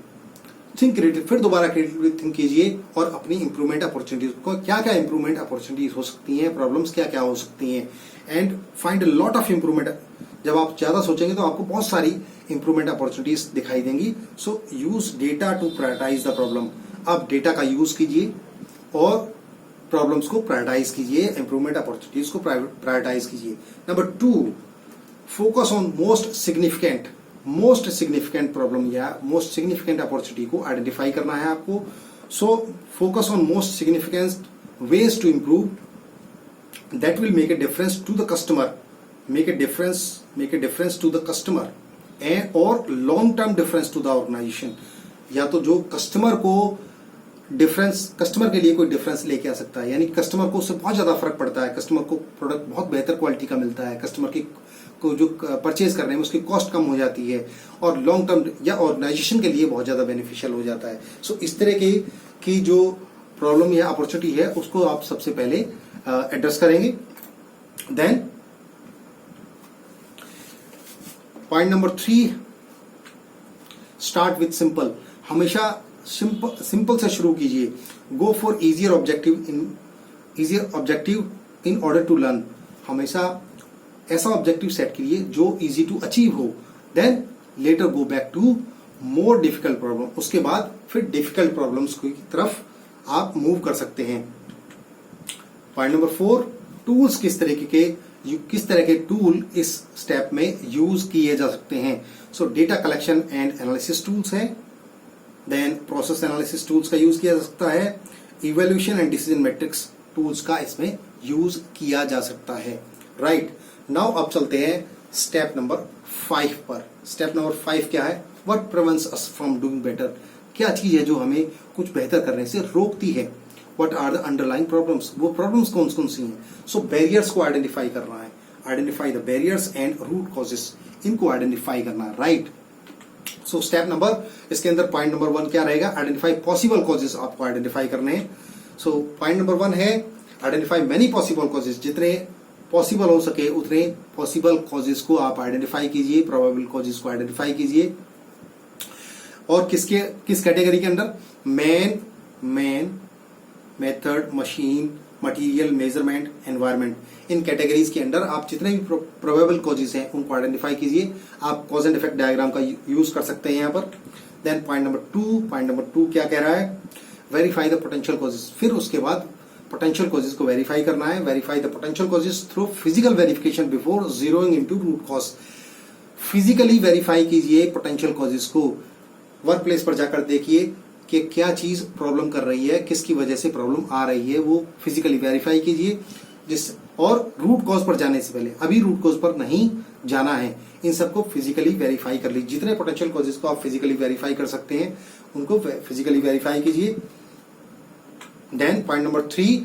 फिर दोबारा क्रिएटिवली थिंक कीजिए और अपनी इंप्रूवमेंट अपॉर्चुनिटीज को, क्या क्या इंप्रूवमेंट अपॉर्चुनिटीज हो सकती हैं, प्रॉब्लम्स क्या क्या हो सकती हैं, and find a lot of improvement. जब आप ज्यादा सोचेंगे तो आपको बहुत सारी इंप्रूवमेंट अपॉर्चुनिटीज दिखाई देंगी। So use data to prioritise the problem. अब डेटा का यूज कीजिए और प्रॉब्लम्स को प्रायोरिटाइज कीजिए, इंप्रूवमेंट अपॉर्चुनिटीज को प्रायोरिटाइज कीजिए। Number 2, focus on most significant problem या मोस्ट सिग्निफिकेंट अपॉर्चुनिटी को आइडेंटिफाई करना है आपको। So focus on most significant ways to improve that will make a difference to the customer, make a difference to the customer and और long term difference to the organisation. या तो जो customer के लिए कोई डिफरेंस लेके आ सकता है, यानी कस्टमर को उससे बहुत ज्यादा फर्क पड़ता है, कस्टमर को प्रोडक्ट बहुत बेहतर क्वालिटी का मिलता है, कस्टमर को जो परचेज कर रहे हैं उसकी कॉस्ट कम हो जाती है, और लॉन्ग टर्म या ऑर्गेनाइजेशन के लिए बहुत ज्यादा बेनिफिशियल हो जाता है। सो इस तरह की जो प्रॉब्लम या अपॉर्चुनिटी है उसको आप सबसे पहले एड्रेस करेंगे। Then point number 3, start with simple. हमेशा सिंपल से शुरू कीजिए। Go for easier objective in order to learn. हमेशा ऐसा ऑब्जेक्टिव सेट कीजिए जो इजी टू अचीव हो। Then later go back to more difficult problem. उसके बाद फिर डिफिकल्ट प्रॉब्लम्स की तरफ आप मूव कर सकते हैं। पॉइंट नंबर 4, टूल्स किस तरह के टूल इस स्टेप में यूज किए जा सकते हैं। सो data collection and analysis tools है, देन प्रोसेस एनालिसिस टूल्स का यूज किया जा सकता है, evaluation and decision matrix tools का इसमें यूज किया जा सकता है। राइट, नाउ अब चलते हैं स्टेप नंबर 5 पर। स्टेप नंबर 5 क्या है? What prevents us from doing better. क्या चीज है जो हमें कुछ बेहतर करने से रोकती है? What are the underlying problems, वो प्रॉब्लम्स कौन कौन सी हैं. सो बैरियर्स को आइडेंटिफाई करना है, identify the barriers and root causes, इनको आइडेंटिफाई करना है. राइट. सो स्टेप नंबर, इसके अंदर पॉइंट नंबर 1 क्या रहेगा, आइडेंटिफाई पॉसिबल कॉजेस आपको आइडेंटिफाई करने हैं. सो पॉइंट नंबर 1 है आइडेंटिफाई मेनी पॉसिबल कॉजेस, जितने पॉसिबल हो सके उतने पॉसिबल कॉजेस को आप आइडेंटिफाई कीजिए, प्रोबेबल कॉजेस को आइडेंटिफाई कीजिए. और किस कैटेगरी के अंदर, man, method, machine, material, measurement, environment, इन कैटेगरीज के अंदर आप जितने भी प्रोबेबल कॉजेस हैं उनको आइडेंटिफाई कीजिए. आप कॉज एंड इफेक्ट डायग्राम का यूज कर सकते हैं यहाँ पर. देन पॉइंट नंबर 2 क्या कह रहा है, वेरीफाई द पोटेंशियल कॉजेस. फिर उसके बाद पोटेंशियल कॉजेस को वेरीफाई करना है. Verify the potential causes through physical verification before zeroing into root cause. Physically verify कीजिए पोटेंशियल कॉजेस को. वर्क प्लेस पर जाकर देखिए कि क्या चीज प्रॉब्लम कर रही है, किसकी वजह से प्रॉब्लम आ रही है, वो फिजिकली वेरीफाई कीजिए. और रूट कॉज पर जाने से पहले, अभी रूट कॉज पर नहीं जाना है, इन सबको फिजिकली वेरीफाई कर लीजिए. जितने पोटेंशियल कॉजेस को आप फिजिकली वेरीफाई कर सकते हैं उनको फिजिकली वेरीफाई कीजिए. देन पॉइंट नंबर 3,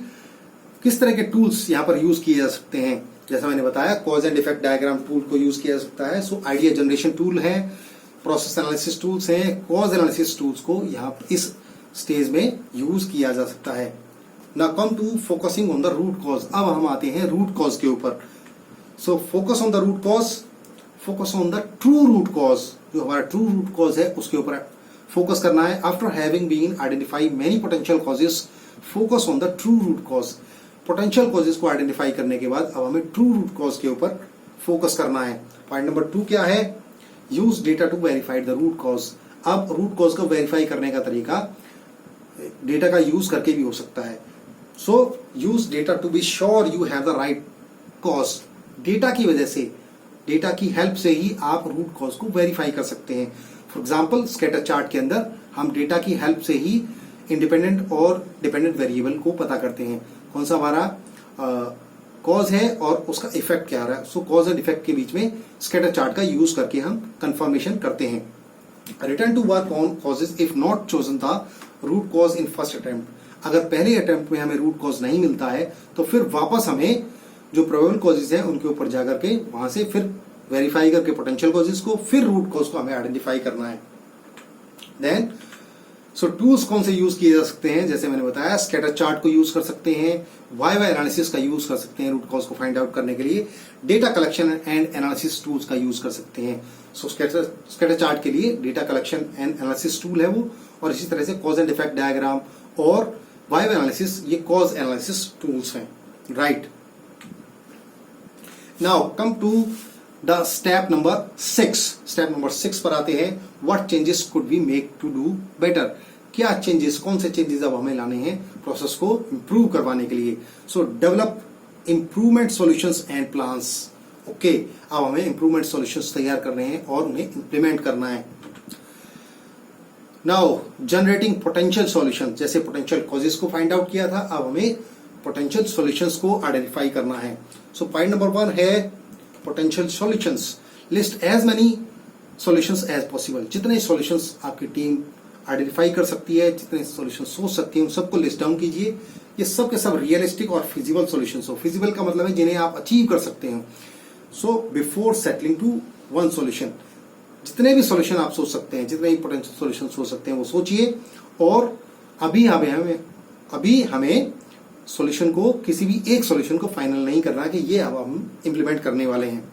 किस तरह के टूल्स यहाँ पर यूज किए जा सकते हैं. जैसा मैंने बताया, cause and effect diagram tool को यूज किया जा सकता है. सो आइडिया जनरेशन टूल है, प्रोसेस एनालिसिस टूल्स हैं, कॉज एनालिसिस टूल्स को यहाँ इस स्टेज में यूज किया जा सकता है. Now come to focusing on the root cause. अब हम आते हैं रूट कॉज के ऊपर. So focus on the root cause, focus on the true root cause. जो हमारा ट्रू रूट कॉज है उसके ऊपर फोकस करना है. After having been identify many potential causes, focus on the true root cause. Potential causes को identify करने के बाद अब हमें ट्रू रूट कॉज के ऊपर फोकस करना है. पॉइंट नंबर 2 क्या है, use data to verify the root cause. अब रूट कॉज को वेरीफाई करने का तरीका डेटा का यूज करके भी हो सकता है. So use data to be sure you have the right cause. Data की वजह से, डेटा की हेल्प से ही आप रूट कॉज को वेरीफाई कर सकते हैं. फॉर एग्जाम्पल, स्कैटर चार्ट के अंदर हम डेटा की हेल्प से ही इंडिपेंडेंट और डिपेंडेंट वेरिएबल को पता करते हैं. कौन सा हमारा कॉज है और उसका इफेक्ट क्या आ रहा है. सो कॉज एंड इफेक्ट के बीच में स्कैटर चार्ट का यूज करके हम कंफर्मेशन करते हैं. Return to work on causes if not chosen the root cause in first attempt. अगर पहले अटेम्प्ट में हमें रूट कॉज नहीं मिलता है तो फिर वापस हमें जो प्रोबेबल कॉजेज हैं उनके ऊपर जाकर के वहां से फिर वेरीफाई करके पोटेंशियल कॉजेज को, फिर रूट कॉज को हमें आइडेंटिफाई करना है. देन सो टूल्स कौन से यूज किए जा सकते हैं, जैसे मैंने बताया, स्कैटर चार्ट को यूज कर सकते हैं, वाई एनालिसिस का यूज कर सकते हैं रूट कॉज को फाइंड आउट करने के लिए, data collection and analysis tools का यूज कर सकते हैं. सो स्कैटर चार्ट के लिए data collection and analysis tool है वो, और इसी तरह से कॉज एंड इफेक्ट डायग्राम और वाई एनालिसिस, ये कॉज एनालिसिस टूल्स हैं. Right. Now come to the step number 6. Step number 6 पर आते हैं. What changes could we make to do better. क्या चेंजेस, कौन से चेंजेस अब हमें लाने हैं प्रोसेस को इंप्रूव करवाने के लिए. सो develop improvement solutions and plans. Okay, अब हमें इंप्रूवमेंट सॉल्यूशंस तैयार करने हैं और उन्हें इंप्लीमेंट करना है. Now generating potential solution. जैसे पोटेंशियल कॉजेस को फाइंड आउट किया था, अब हमें पोटेंशियल सॉल्यूशंस को आइडेंटिफाई करना है. सो पॉइंट नंबर 1 है potential solutions. List as many solutions as possible. जितने सॉल्यूशंस आपकी टीम आइडेंटिफाई कर सकती है, जितने सॉल्यूशन सोच सकती है, उन सबको लिस्ट डाउन कीजिए. ये सब के सब रियलिस्टिक और फिजिबल सॉल्यूशंस हो. फिजिबल का मतलब है जिन्हें आप अचीव कर सकते हैं. So before settling to one solution, जितने भी सॉल्यूशन आप सोच सकते हैं, जितने भी पोटेंशियल सॉल्यूशन सोच सकते हैं वो सोचिए. और अभी हमें सॉल्यूशन को, किसी भी एक सॉल्यूशन को फाइनल नहीं करना कि ये अब हम इंप्लीमेंट करने वाले हैं.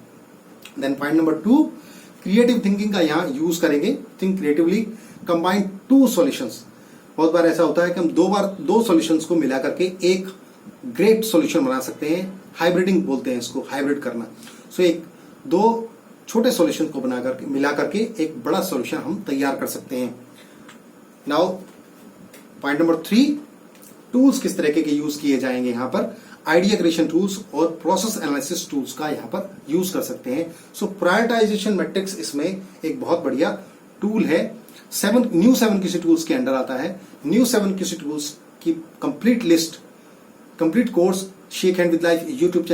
Then point number 2, creative thinking का यहाँ यूज करेंगे. Think creatively, combine 2 solutions. बहुत बार ऐसा होता है कि हम दो सॉल्यूशंस को मिला करके एक ग्रेट सॉल्यूशन बना सकते हैं. हाइब्रिडिंग बोलते हैं इसको, हाइब्रिड करना. सो एक 2 छोटे सॉल्यूशन को बना करके, मिला करके एक बड़ा सॉल्यूशन हम तैयार कर सकते हैं. नाउ पॉइंट नंबर 3, टूल्स किस तरीके के यूज किए जाएंगे यहाँ पर. आइडिया क्रिएशन टूल्स और प्रोसेस एनालिसिस टूल्स का यहाँ पर यूज कर सकते हैं. सो प्रायोरिटाइजेशन मैट्रिक्स इसमें एक बहुत बढ़िया टूल है. न्यू 7 किसी टूल्स के अंडर आता है. न्यू 7 किसी टूल्स की complete list, complete course shake hand with life YouTube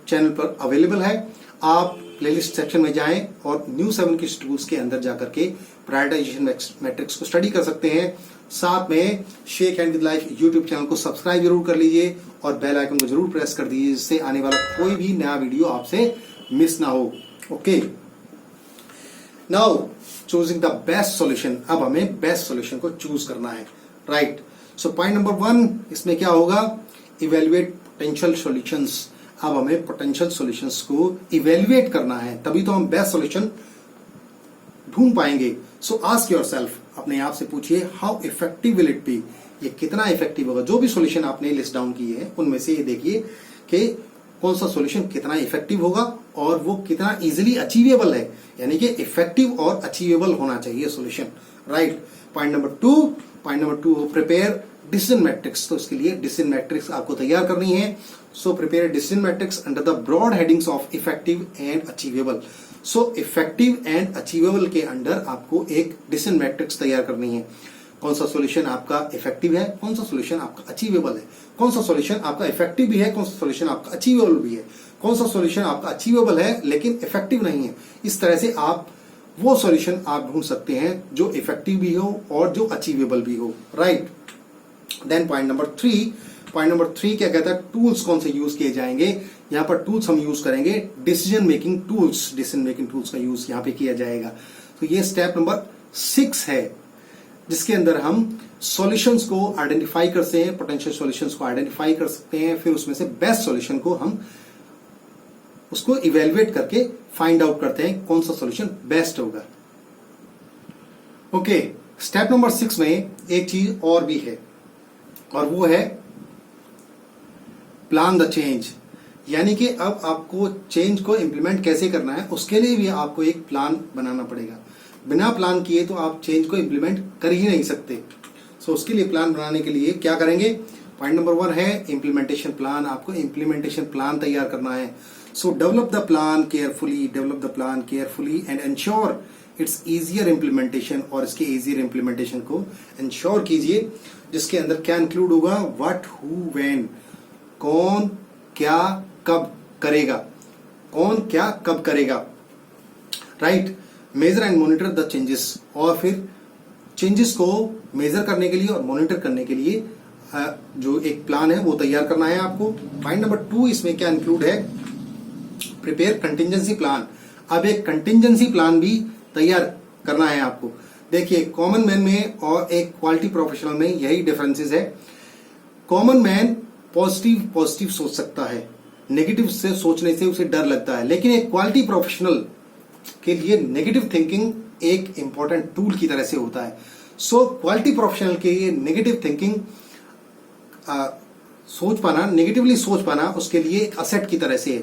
channel पर अवेलेबल है. आप प्लेलिस्ट सेक्शन में जाएं और न्यू 7 किसी टूल्स के अंदर जाकर के प्रायोरिटाइजेशन मैट्रिक्स को स्टडी कर सकते हैं। साथ में shake hand with life YouTube channel को सब्सक्राइब जरूर कर लीजिए और बेल आइकन को जरूर प्रेस कर दीजिए, जिससे आने वाला कोई भी नया वीडियो आपसे मिस ना हो। Okay, now choosing the best solution. अब हमें बेस्ट सॉल्यूशन को चूज करना है, राइट। सो पॉइंट नंबर 1 इसमें क्या होगा, इवेल्युएट पोटेंशियल सॉल्यूशंस। अब हमें पोटेंशियल सॉल्यूशंस को इवेल्युएट करना है, तभी तो हम बेस्ट सॉल्यूशन ढूंढ पाएंगे। सो आस्क योरसेल्फ, अपने आप से पूछिए, how effective will it be, ये कितना इफेक्टिव होगा। जो भी सॉल्यूशन आपने लिस्ट डाउन किए हैं उनमें से ये देखिए कि कौन सा सॉल्यूशन कितना इफेक्टिव होगा और वो कितना इजीली अचीवेबल है, यानी कि इफेक्टिव और अचीवेबल होना चाहिए solution, right. Point number 2 prepare decision matrix. तो इसके लिए डिसीजन मैट्रिक्स आपको तैयार करनी है। So prepare decision matrix under the broad headings of effective and achievable. So effective and achievable के अंडर आपको एक डिसीजन मैट्रिक्स तैयार करनी है। कौन सा सॉल्यूशन आपका इफेक्टिव है, कौन सा सॉल्यूशन आपका अचीवेबल है, कौन सा सॉल्यूशन आपका इफेक्टिव भी है, कौन सा सॉल्यूशन आपका अचीवेबल भी है, कौन सा सॉल्यूशन आपका अचीवेबल है लेकिन इफेक्टिव नहीं है। इस तरह से आप वो सॉल्यूशन आप ढूंढ सकते हैं जो इफेक्टिव भी हो और जो अचीवेबल भी हो, राइट। देन पॉइंट नंबर 3 क्या कहता है, टूल्स कौन से यूज किए जाएंगे। यहां पर टूल्स हम यूज करेंगे डिसीजन मेकिंग टूल्स का यूज यहां पे किया जाएगा। तो ये स्टेप नंबर 6 है, जिसके अंदर हम सॉल्यूशंस को आइडेंटिफाई करते हैं, पोटेंशियल सॉल्यूशंस को आइडेंटिफाई कर सकते हैं, फिर उसमें से बेस्ट सॉल्यूशन को हम उसको इवेल्युएट करके फाइंड आउट करते हैं कौन सा सॉल्यूशन बेस्ट होगा। ओके, स्टेप नंबर 6 में एक चीज और भी है और वो है प्लान द चेंज। यानी कि अब आपको चेंज को इंप्लीमेंट कैसे करना है उसके लिए भी आपको एक प्लान बनाना पड़ेगा। बिना प्लान किए तो आप चेंज को इंप्लीमेंट कर ही नहीं सकते। सो उसके लिए प्लान बनाने के लिए क्या करेंगे, पॉइंट नंबर 1 है इम्प्लीमेंटेशन प्लान। आपको इम्प्लीमेंटेशन प्लान तैयार करना है। सो develop the plan carefully and ensure it's easier implementation. और इसके इजियर इम्प्लीमेंटेशन को एंश्योर कीजिए, जिसके अंदर क्या इंक्लूड होगा, व्हाट, हु, व्हेन, कौन क्या कब करेगा, right. Measure and monitor the changes, और फिर चेंजेस को मेजर करने के लिए और मॉनिटर करने के लिए जो एक प्लान है वो तैयार करना है आपको। पॉइंट नंबर 2 इसमें क्या इंक्लूड है, प्रिपेयर कंटिजेंसी प्लान। अब एक कंटिजेंसी प्लान भी तैयार करना है आपको। देखिए, कॉमन मैन में और एक क्वालिटी प्रोफेशनल में यही डिफरेंसेस है। कॉमन मैन पॉजिटिव सोच सकता है, नेगेटिव से सोचने से उसे डर लगता है, लेकिन एक क्वालिटी प्रोफेशनल के लिए नेगेटिव थिंकिंग एक इंपॉर्टेंट टूल की तरह से होता है। सो क्वालिटी प्रोफेशनल के लिए नेगेटिव थिंकिंग नेगेटिवली सोच पाना उसके लिए एक असेट की तरह से है।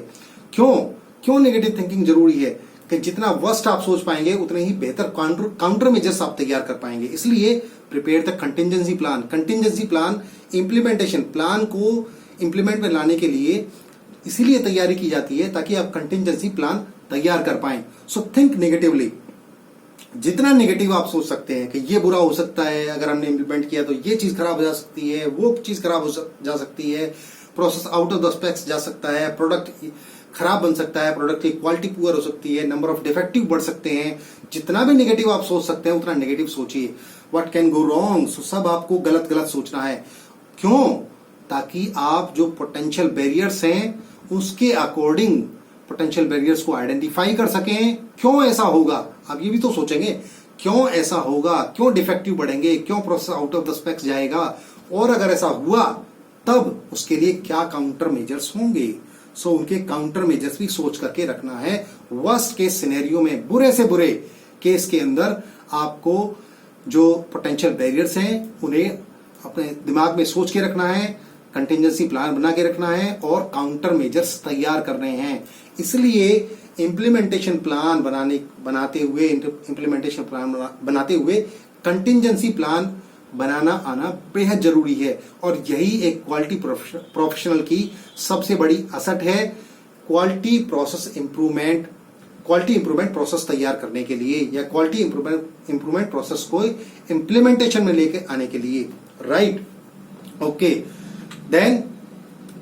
क्यों नेगेटिव थिंकिंग जरूरी है कि जितना वर्स्ट आप सोच पाएंगे उतने ही बेहतर काउंटर मेजर्स आप तैयार कर पाएंगे। इसलिए prepare the contingency plan implementation plan को इंप्लीमेंट में लाने के लिए इसीलिए तैयारी की जाती है ताकि आप कंटिजेंसी प्लान तैयार कर पाएं। सो थिंक नेगेटिवली, जितना नेगेटिव आप सोच सकते हैं कि ये बुरा हो सकता है, अगर हमने इंप्लीमेंट किया तो ये चीज खराब हो जा सकती है, वो चीज खराब हो जा सकती है, process out of the specs जा सकता है, प्रोडक्ट खराब बन सकता है, प्रोडक्ट की क्वालिटी पुअर हो सकती है, नंबर ऑफ डिफेक्टिव बढ़ सकते हैं। जितना भी नेगेटिव आप सोच सकते हैं उतना नेगेटिव सोचिए। व्हाट कैन गो रॉन्ग, सब आपको गलत सोचना है। क्यों, ताकि आप जो पोटेंशियल बैरियर्स हैं उसके अकॉर्डिंग पोटेंशियल बैरियर्स को आइडेंटिफाई कर सकें। क्यों ऐसा होगा, आप ये भी तो सोचेंगे, क्यों ऐसा होगा, क्यों डिफेक्टिव बढ़ेंगे, क्यों process out of the specs जाएगा, और अगर ऐसा हुआ तब उसके लिए क्या काउंटर मेजर्स होंगे। सो उनके काउंटर मेजर्स भी सोच करके रखना है। वर्स्ट केस सिनेरियो में, बुरे से बुरे केस के अंदर आपको जो पोटेंशियल बैरियर्स हैं उन्हें अपने दिमाग में सोच के रखना है, कंटिजेंसी प्लान बना के रखना है और काउंटर मेजर्स तैयार करने हैं। इसलिए इंप्लीमेंटेशन प्लान बनाते हुए कंटिजेंसी प्लान बनाना आना बेहद जरूरी है। और यही एक क्वालिटी प्रोफेशनल की सबसे बड़ी असट है, क्वालिटी इंप्रूवमेंट प्रोसेस तैयार करने के लिए या क्वालिटी इंप्रूवमेंट प्रोसेस को इंप्लीमेंटेशन में लेके आने के लिए, right. Okay, then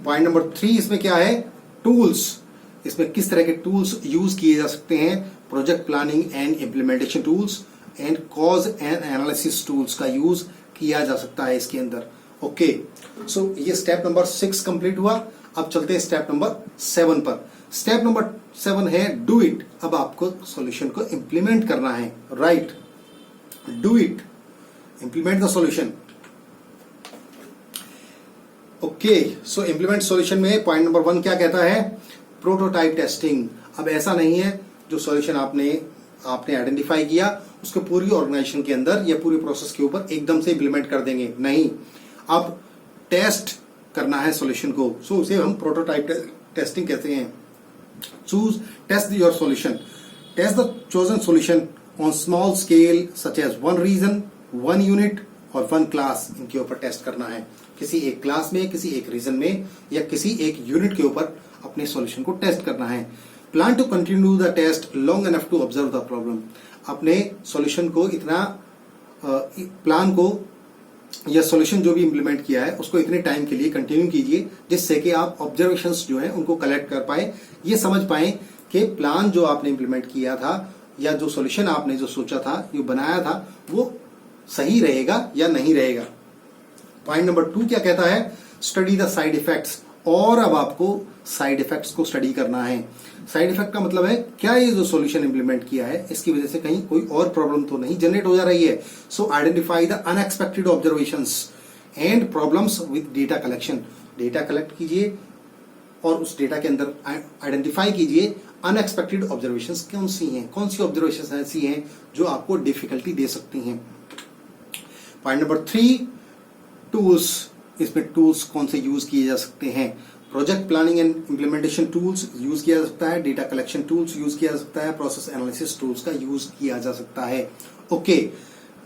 point number 3 इसमें क्या है, टूल्स। इसमें किस तरह के टूल्स यूज किए जा सकते हैं, project planning and implementation tools. And cause and analysis tools का यूज किया जा सकता है इसके अंदर। ओके, सो ये स्टेप नंबर 6 कंप्लीट हुआ। अब चलते हैं स्टेप नंबर 7 पर। स्टेप नंबर 7 है डू इट। अब आपको सॉल्यूशन को इंप्लीमेंट करना है, right. Do it, implement the solution. Okay, so implement solution में पॉइंट नंबर 1 क्या कहता है? Prototype testing. अब ऐसा नहीं है जो सॉल्यूशन आपने आइडेंटिफाई किया उसको पूरी ऑर्गेनाइजेशन के अंदर या पूरी प्रोसेस के ऊपर एकदम से इंप्लीमेंट कर देंगे, नहीं। अब टेस्ट करना है सॉल्यूशन को, सो उसे हम प्रोटोटाइप टेस्टिंग कहते हैं। Choose test your solution, test the chosen solution on small scale such as 1 region, 1 unit और 1 क्लास। इनके ऊपर टेस्ट करना है, किसी एक क्लास में, किसी एक रीजन में या किसी एक यूनिट के ऊपर अपने सॉल्यूशन को टेस्ट करना है। Plan to continue the test long enough to observe the problem. अपने सॉल्यूशन को इतना प्लान को या सॉल्यूशन जो भी इंप्लीमेंट किया है उसको इतने टाइम के लिए कंटिन्यू कीजिए जिससे कि आप ऑब्जर्वेशंस जो है उनको कलेक्ट कर पाए, ये समझ पाए कि प्लान जो आपने इंप्लीमेंट किया था या जो सॉल्यूशन आपने जो सोचा था, जो बनाया था, वो सही रहेगा या नहीं रहेगा। पॉइंट नंबर 2 क्या कहता है? Study the side effects. और अब आपको साइड इफेक्ट्स को स्टडी करना है। साइड इफेक्ट का मतलब है क्या ये जो सॉल्यूशन इंप्लीमेंट किया है इसकी वजह से कहीं कोई और प्रॉब्लम तो नहीं जनरेट हो जा रही है। So identify the unexpected observations and problems with data collection. Data collect कीजिए और उस डेटा के अंदर आइडेंटिफाई कीजिए अनएक्सपेक्टेड ऑब्जर्वेशंस कौन सी हैं, कौन सी ऑब्जर्वेशंस ऐसी हैं जो आपको डिफिकल्टी दे सकती हैं। Point number 3, tools. इसमें टूल्स कौन से यूज किए जा सकते हैं? Project planning and implementation tools use किया जा सकता है, डेटा कलेक्शन टूल्स यूज किया जा सकता है, प्रोसेस एनालिसिस टूल्स का यूज किया जा सकता है। Okay,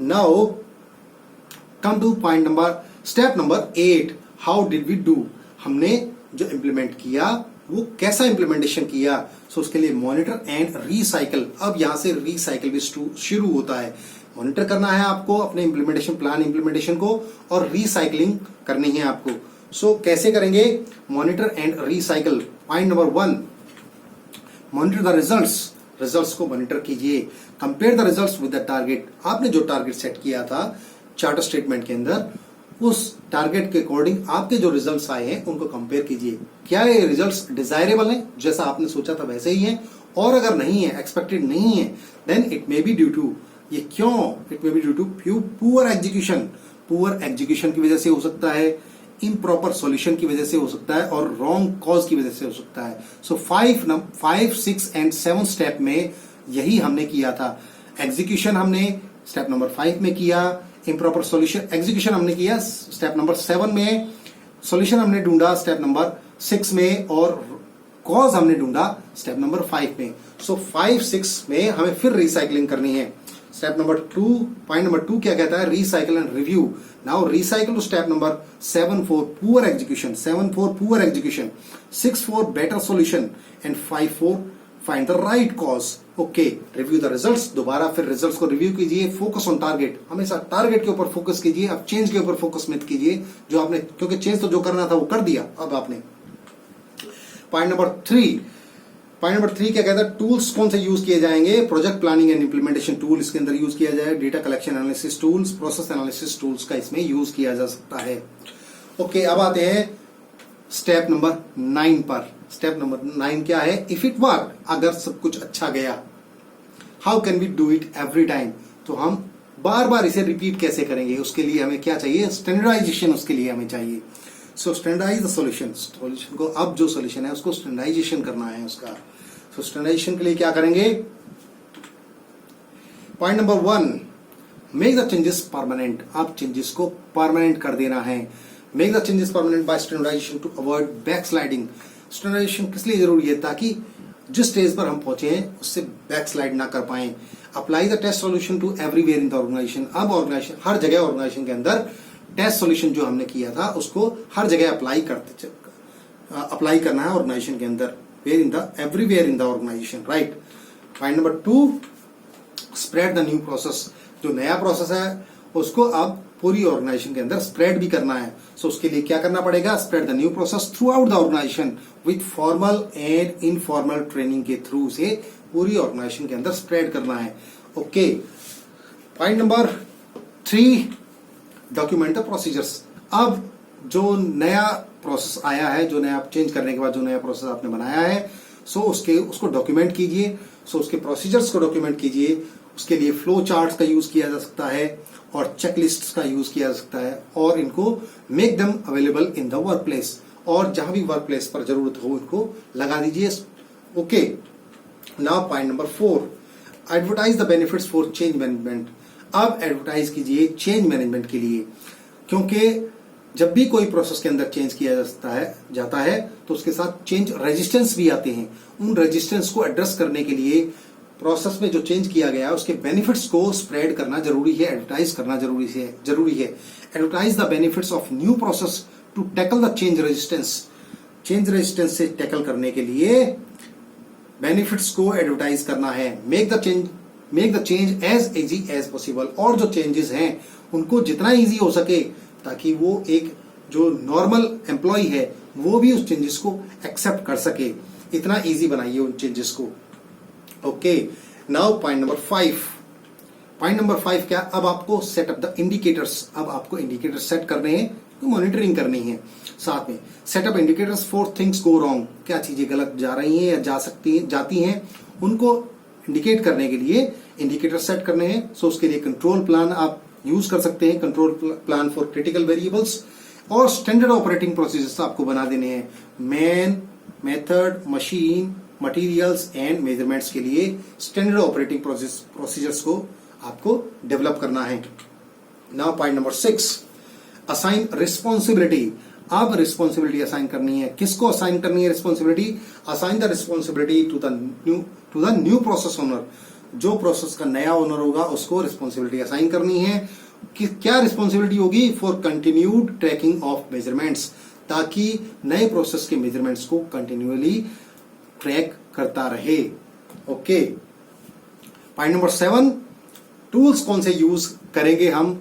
now come to point number step number 8, how did we do. हमने जो इंप्लीमेंट किया वो कैसा इंप्लीमेंटेशन किया, सो उसके लिए मॉनिटर एंड रीसाइकल। अब यहां से रीसाइकल भी शुरू होता है। मॉनिटर करना है आपको अपने इंप्लीमेंटेशन को और रीसाइकलिंग करनी है आपको। सो कैसे करेंगे? Monitor and recycle. Point number 1, monitor the results को मॉनिटर कीजिए। Compare the results with the target. आपने जो टारगेट सेट किया था चार्टर स्टेटमेंट के अंदर, उस टारगेट के अकॉर्डिंग आपके जो रिजल्ट्स आए हैं उनको कंपेयर कीजिए। क्या ये रिजल्ट्स डिजायरेबल हैं, जैसा आपने सोचा था वैसे ही हैं? और अगर नहीं है, एक्सपेक्टेड नहीं है, then it may be due to, ये क्यों? It may be due to poor execution. Poor execution की वजह से हो सकता है, इम्प्रॉपर सॉल्यूशन की वजह से हो सकता है और रॉन्ग कॉज की वजह से हो सकता है। सो 5, 6 एंड 7 स्टेप में यही हमने किया था। एग्जीक्यूशन हमने स्टेप नंबर 5 में किया, इम्प्रॉपर सॉल्यूशन एग्जीक्यूशन हमने किया स्टेप नंबर 7 में, सॉल्यूशन हमने ढूंढा स्टेप नंबर 6 में और कॉज हमने ढूंढा स्टेप नंबर 5 में। सो 5, 6 में हमें फिर रिसाइकलिंग करनी है। स्टेप नंबर 2, पॉइंट नंबर 2 क्या कहता है? Recycle and review. Now recycle to step number 7 4 poor execution, 7 4 poor execution, 6 4 better solution and 5 4 find the right cause. Okay, review the results. दोबारा फिर रिजल्ट्स को रिव्यू कीजिए। फोकस ऑन टारगेट, हमेशा target के ऊपर फोकस कीजिए। अब चेंज के ऊपर फोकस मत कीजिए जो आपने, क्योंकि चेंज तो जो करना था वो कर दिया अब आपने। पॉइंट नंबर 3 क्या कहता है? टूल्स कौन से यूज किए जाएंगे? Project planning and implementation tool इसके अंदर यूज किया जाए, data collection analysis tools, process analysis tools का इसमें यूज किया जा सकता है। ओके, अब आते हैं स्टेप नंबर 9 पर। स्टेप नंबर 9 क्या है? इफ इट वर्क, अगर सब कुछ अच्छा गया। How can we do it every time? तो हम बार बार इसे रिपीट कैसे करेंगे? उसके लिए हमें क्या चाहिए? स्टैंडर्डाइजेशन उसके लिए हमें चाहिए। सो स्टैंडर्डाइज द सॉल्यूशन को, अब जो सॉल्यूशन है उसको स्टैंडर्डाइजेशन करना है उसका। सो स्टैंडर्डाइजेशन के लिए क्या करेंगे? Point number 1, make the changes permanent. अब चेंजेस को परमानेंट कर देना है। Make the changes permanent by standardisation to avoid back sliding. Standardisation किस लिए जरूरी है? ताकि जिस स्टेज पर हम पहुंचे हैं उससे बैक स्लाइड ना कर पाए। Apply the test solution to everywhere in the organisation. अब ऑर्गेनाइजेशन, हर जगह ऑर्गेनाइजेशन के अंदर टेस्ट सॉल्यूशन जो हमने किया था उसको हर जगह अप्लाई करना है ऑर्गेनाइजेशन के अंदर, everywhere in the organisation, right. Point number 2, spread the new process. जो नया प्रोसेस है उसको अब पूरी ऑर्गेनाइजेशन के अंदर स्प्रेड भी करना है। सो उसके लिए क्या करना पड़ेगा? Spread the new process throughout the organisation with formal and informal training के थ्रू से पूरी ऑर्गेनाइजेशन के अंदर स्प्रेड करना है। Okay, point number 3, document the procedures. अब जो नया प्रोसेस आया है, जो नया चेंज करने के बाद जो नया प्रोसेस आपने बनाया है, सो उसको डॉक्यूमेंट कीजिए। सो उसके प्रोसीजर्स को डॉक्यूमेंट कीजिए। उसके लिए फ्लो चार्ट्स का यूज किया जा सकता है और चेकलिस्ट्स का यूज किया जा सकता है, और इनको make them available in the work place, और जहां भी वर्क प्लेस पर जरूरत हो इनको लगा दीजिए। Okay, now point number 4, advertise the benefits for change management. अब एडवर्टाइज कीजिए चेंज मैनेजमेंट के लिए, क्योंकि जब भी कोई प्रोसेस के अंदर चेंज किया जाता है तो उसके साथ चेंज रेजिस्टेंस भी आते हैं। उन रेजिस्टेंस को एड्रेस करने के लिए प्रोसेस में जो चेंज किया गया है उसके बेनिफिट्स को स्प्रेड करना जरूरी है, एडवर्टाइज करना जरूरी है। Advertise the benefits of new process to tackle the change resistance. Change resistance से टैकल करने के लिए बेनिफिट्स को एडवर्टाइज करना है। Make the change as easy as possible, और जो चेंजेस हैं उनको जितना इजी हो सके, ताकि वो एक जो नॉर्मल एम्प्लॉय है वो भी उस चेंजेस को एक्सेप्ट कर सके, इतना इजी बनाइए उन चेंजेस को। Okay, now point number 5। Point number 5 क्या? अब आपको सेट अप द इंडिकेटर्स। अब आपको इंडिकेटर्स सेट करने हैं, तो मॉनिटरिंग करनी है साथ में। Set up indicators for things go wrong. क्या चीजें गलत जा रही हैं या जाती हैं, उनको इंडिकेट करने के लिए इंडिकेटर सेट करने हैं। सो उसके लिए कंट्रोल प्लान आप यूज कर सकते हैं, control plan for critical variables, और स्टैंडर्ड ऑपरेटिंग प्रोसीजर्स आपको बना देने हैं। Man, method, machine, materials and measurements के लिए स्टैंडर्ड ऑपरेटिंग प्रोसीजर्स को आपको डेवलप करना है। Now point number 6, assign responsibility. अब रिस्पॉन्सिबिलिटी असाइन करनी है। किसको असाइन करनी है responsibility? Assign the responsibility to the new process owner. जो प्रोसेस का नया ओनर होगा उसको रिस्पॉन्सिबिलिटी असाइन करनी है। कि क्या रिस्पॉन्सिबिलिटी होगी? For continued tracking of measurements, ताकि नए प्रोसेस के मेजरमेंट्स को कंटिन्यूअली ट्रैक करता रहे। ओके, पॉइंट नंबर 7, टूल्स कौन से यूज करेंगे हम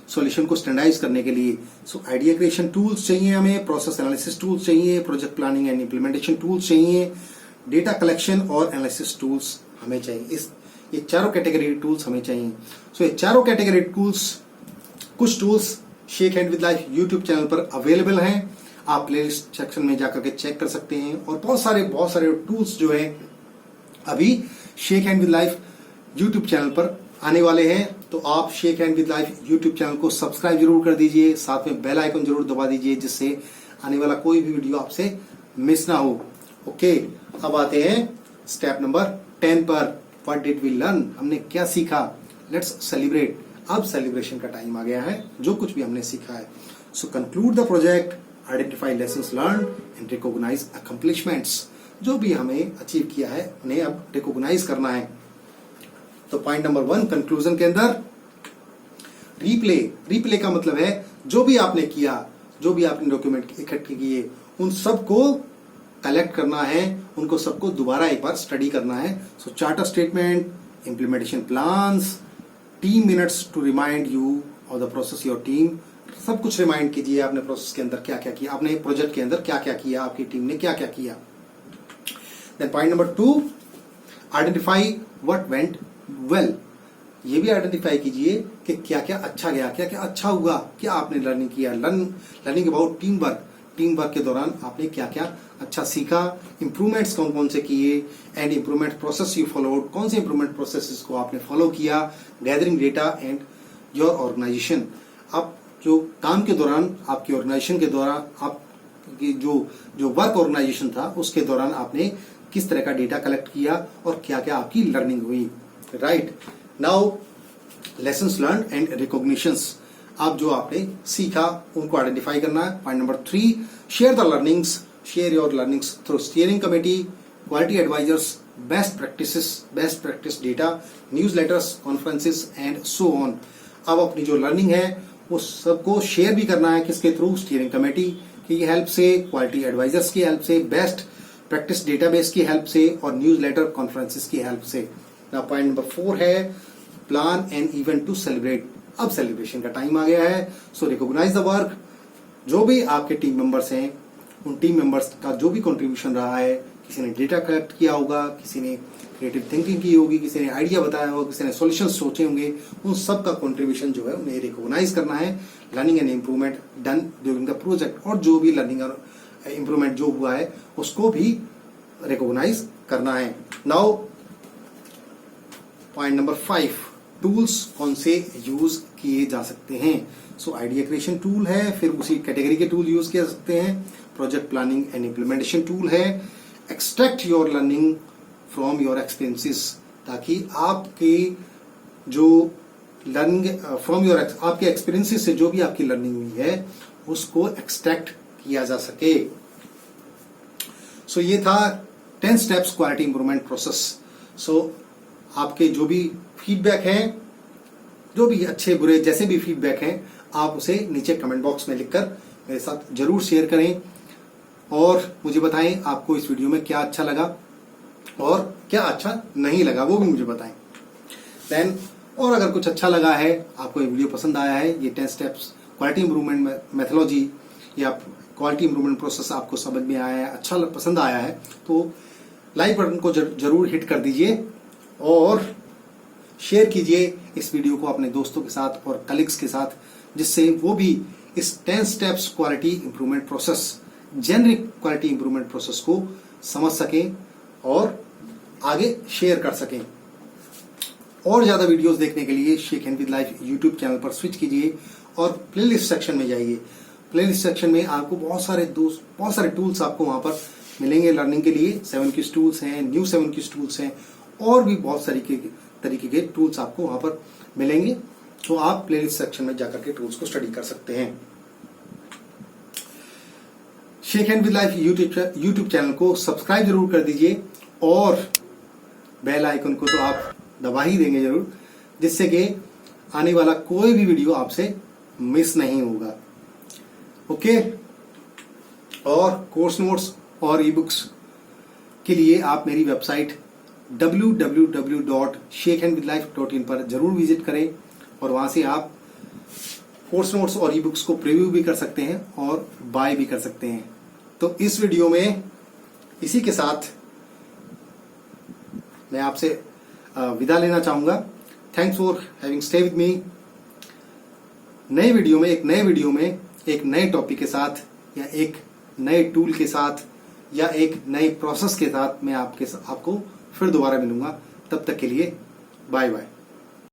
सॉल्यूशन को स्टैंडर्डाइज करने के लिए? सो आइडिया क्रिएशन टूल्स चाहिए हमें, प्रोसेस एनालिसिस टूल्स चाहिए, project planning and implementation tools चाहिए, डेटा कलेक्शन और एनालिसिस टूल्स हमें चाहिए। ये चारों कैटेगरी टूल्स हमें चाहिए। सो ये चारों कैटेगरी टूल्स, कुछ tools shake hand with life YouTube channel पर अवेलेबल हैं। आप प्लेलिस्ट सेक्शन में जाकर के चेक कर सकते हैं, और बहुत सारे टूल्स जो है अभी shake hand with life YouTube channel पर आने वाले हैं। तो आप shake hand with life YouTube channel को सब्सक्राइब जरूर कर दीजिए, साथ में बेल आइकन जरूर दबा दीजिए, जिससे आने वाला कोई भी वीडियो आपसे मिस ना हो। ओके, अब आते हैं स्टेप नंबर 10 पर। What did we learn? हमने क्या सीखा? Let's celebrate. अब सेलिब्रेशन का टाइम आ गया है, जो कुछ भी हमने सीखा है। So conclude the project, identify lessons learn and recognise accomplishments. जो भी हमें अचीव किया है उन्हें अब रिकॉग्नाइज करना है। तो पॉइंट नंबर 1 कंक्लूजन के अंदर रीप्ले का मतलब है जो भी आपने किया, जो भी आपने डॉक्यूमेंट इकट्ठे किए, उन सबको कलेक्ट करना है, उनको सबको दोबारा एक बार स्टडी करना है। So charter statement, implementation plans, team minutes to remind you of the process your team. सब कुछ रिमाइंड कीजिए आपने प्रोसेस के अंदर क्या क्या किया, आपने प्रोजेक्ट के अंदर क्या क्या किया, आपकी टीम ने क्या क्या किया। Then point number 2, identify what went well. ये भी आइडेंटिफाई कीजिए कि क्या क्या अच्छा गया, क्या क्या अच्छा हुआ, क्या आपने लर्निंग किया। लर्निंग अबाउट टीम वर्क के दौरान आपने क्या क्या अच्छा सीखा, इंप्रूवमेंट्स कौन कौन से किए, and improvement process you followed, कौन से इंप्रूवमेंट प्रोसेस को आपने फॉलो किया। Gathering data and your organisation. आप जो काम के दौरान, आपकी ऑर्गेनाइजेशन के दौरान, आपकी जो वर्क ऑर्गेनाइजेशन था उसके दौरान आपने किस तरह का डेटा कलेक्ट किया और क्या क्या आपकी लर्निंग हुई। Right, now lessons learn and recognitions. आप जो आपने सीखा उनको आइडेंटिफाई करना है। Point number 3, share the learnings, share your learnings through steering committee, quality advisors, best practice data, newsletters, conferences and so on. अब अपनी जो लर्निंग है वो सबको शेयर भी करना है, किसके थ्रू? स्टीयरिंग कमेटी की हेल्प से, क्वालिटी एडवाइजर्स की हेल्प से, बेस्ट प्रैक्टिस डेटाबेस की हेल्प से, और न्यूज़लेटर कॉन्फ्रेंसेस की हेल्प से। नाउ पॉइंट नंबर 4 है plan an event to celebrate. अब सेलिब्रेशन का टाइम आ गया है। So recognise the work. जो भी आपके टीम मेंबर्स हैं, उन टीम मेंबर्स का जो भी कंट्रीब्यूशन रहा है, किसी ने डेटा कलेक्ट किया होगा, किसी ने क्रिएटिव थिंकिंग की होगी, किसी ने आइडिया बताया होगा, किसी ने सॉल्यूशन सोचे होंगे, उन सब का कंट्रीब्यूशन जो है उन्हें रिकॉग्नाइज करना है। Learning and improvement done during the project, और जो भी लर्निंग और इम्प्रूवमेंट जो हुआ है उसको भी रिकॉग्नाइज करना है। नाउ पॉइंट नंबर 5, टूल्स कौन से यूज किए जा सकते हैं। सो आइडिया क्रिएशन टूल है, फिर उसी कैटेगरी के टूल यूज किए जा सकते हैं। Project planning and implementation tool है। Extract your learning from your experiences, ताकि आपके जो लर्निंग फ्रॉम योर आपके एक्सपीरियंसेस से जो भी आपकी लर्निंग हुई है उसको एक्सट्रैक्ट किया जा सके। सो ये था 10 स्टेप्स क्वालिटी इंप्रूवमेंट प्रोसेस। सो आपके जो भी फीडबैक हैं, जो भी अच्छे बुरे जैसे भी फीडबैक हैं, आप उसे नीचे कमेंट बॉक्स में लिखकर मेरे साथ जरूर शेयर करें और मुझे बताएं आपको इस वीडियो में क्या अच्छा लगा और क्या अच्छा नहीं लगा, वो भी मुझे बताएं। देन और अगर कुछ अच्छा लगा है, आपको ये वीडियो पसंद आया है, ये 10 स्टेप्स क्वालिटी इंप्रूवमेंट मेथोलॉजी या क्वालिटी इंप्रूवमेंट प्रोसेस आपको समझ में आया है, अच्छा पसंद आया है, तो लाइक बटन को जरूर हिट कर दीजिए और शेयर कीजिए इस वीडियो को अपने दोस्तों के साथ और कलीग्स के साथ, जिससे वो भी इस 10 steps quality improvement process, generic quality improvement process को समझ सकें और आगे शेयर कर सकें। और ज्यादा वीडियोस देखने के लिए shake hand with life YouTube channel पर स्विच कीजिए और प्लेलिस्ट सेक्शन में जाइए। प्लेलिस्ट सेक्शन में आपको बहुत सारे टूल्स आपको वहां पर मिलेंगे लर्निंग के लिए। 7 क्विज टूल्स हैं, न्यू 7 क्विज टूल्स हैं और भी बहुत तरीके के टूल्स आपको वहां पर मिलेंगे, तो आप प्लेलिस्ट सेक्शन में जाकर के टूल्स को स्टडी कर सकते हैं। Shake hand with life YouTube channel को सब्सक्राइब जरूर कर दीजिए और बेल आइकन को तो आप दबा ही देंगे जरूर, जिससे कि आने वाला कोई भी वीडियो आपसे मिस नहीं होगा। ओके, और कोर्स नोट्स और ई बुक्स के लिए आप मेरी वेबसाइट www.shakehandwithlife.in पर जरूर विजिट करें और वहां से आप कोर्स नोट्स और ई बुक्स को प्रीव्यू भी कर सकते हैं और बाय भी कर सकते हैं। तो इस वीडियो में इसी के साथ मैं आपसे विदा लेना चाहूंगा। Thanks for having stay with me. नए वीडियो में एक नए टॉपिक के साथ या एक नए टूल के साथ या एक नए प्रोसेस के साथ मैं आपको फिर दोबारा मिलूंगा। तब तक के लिए बाय बाय।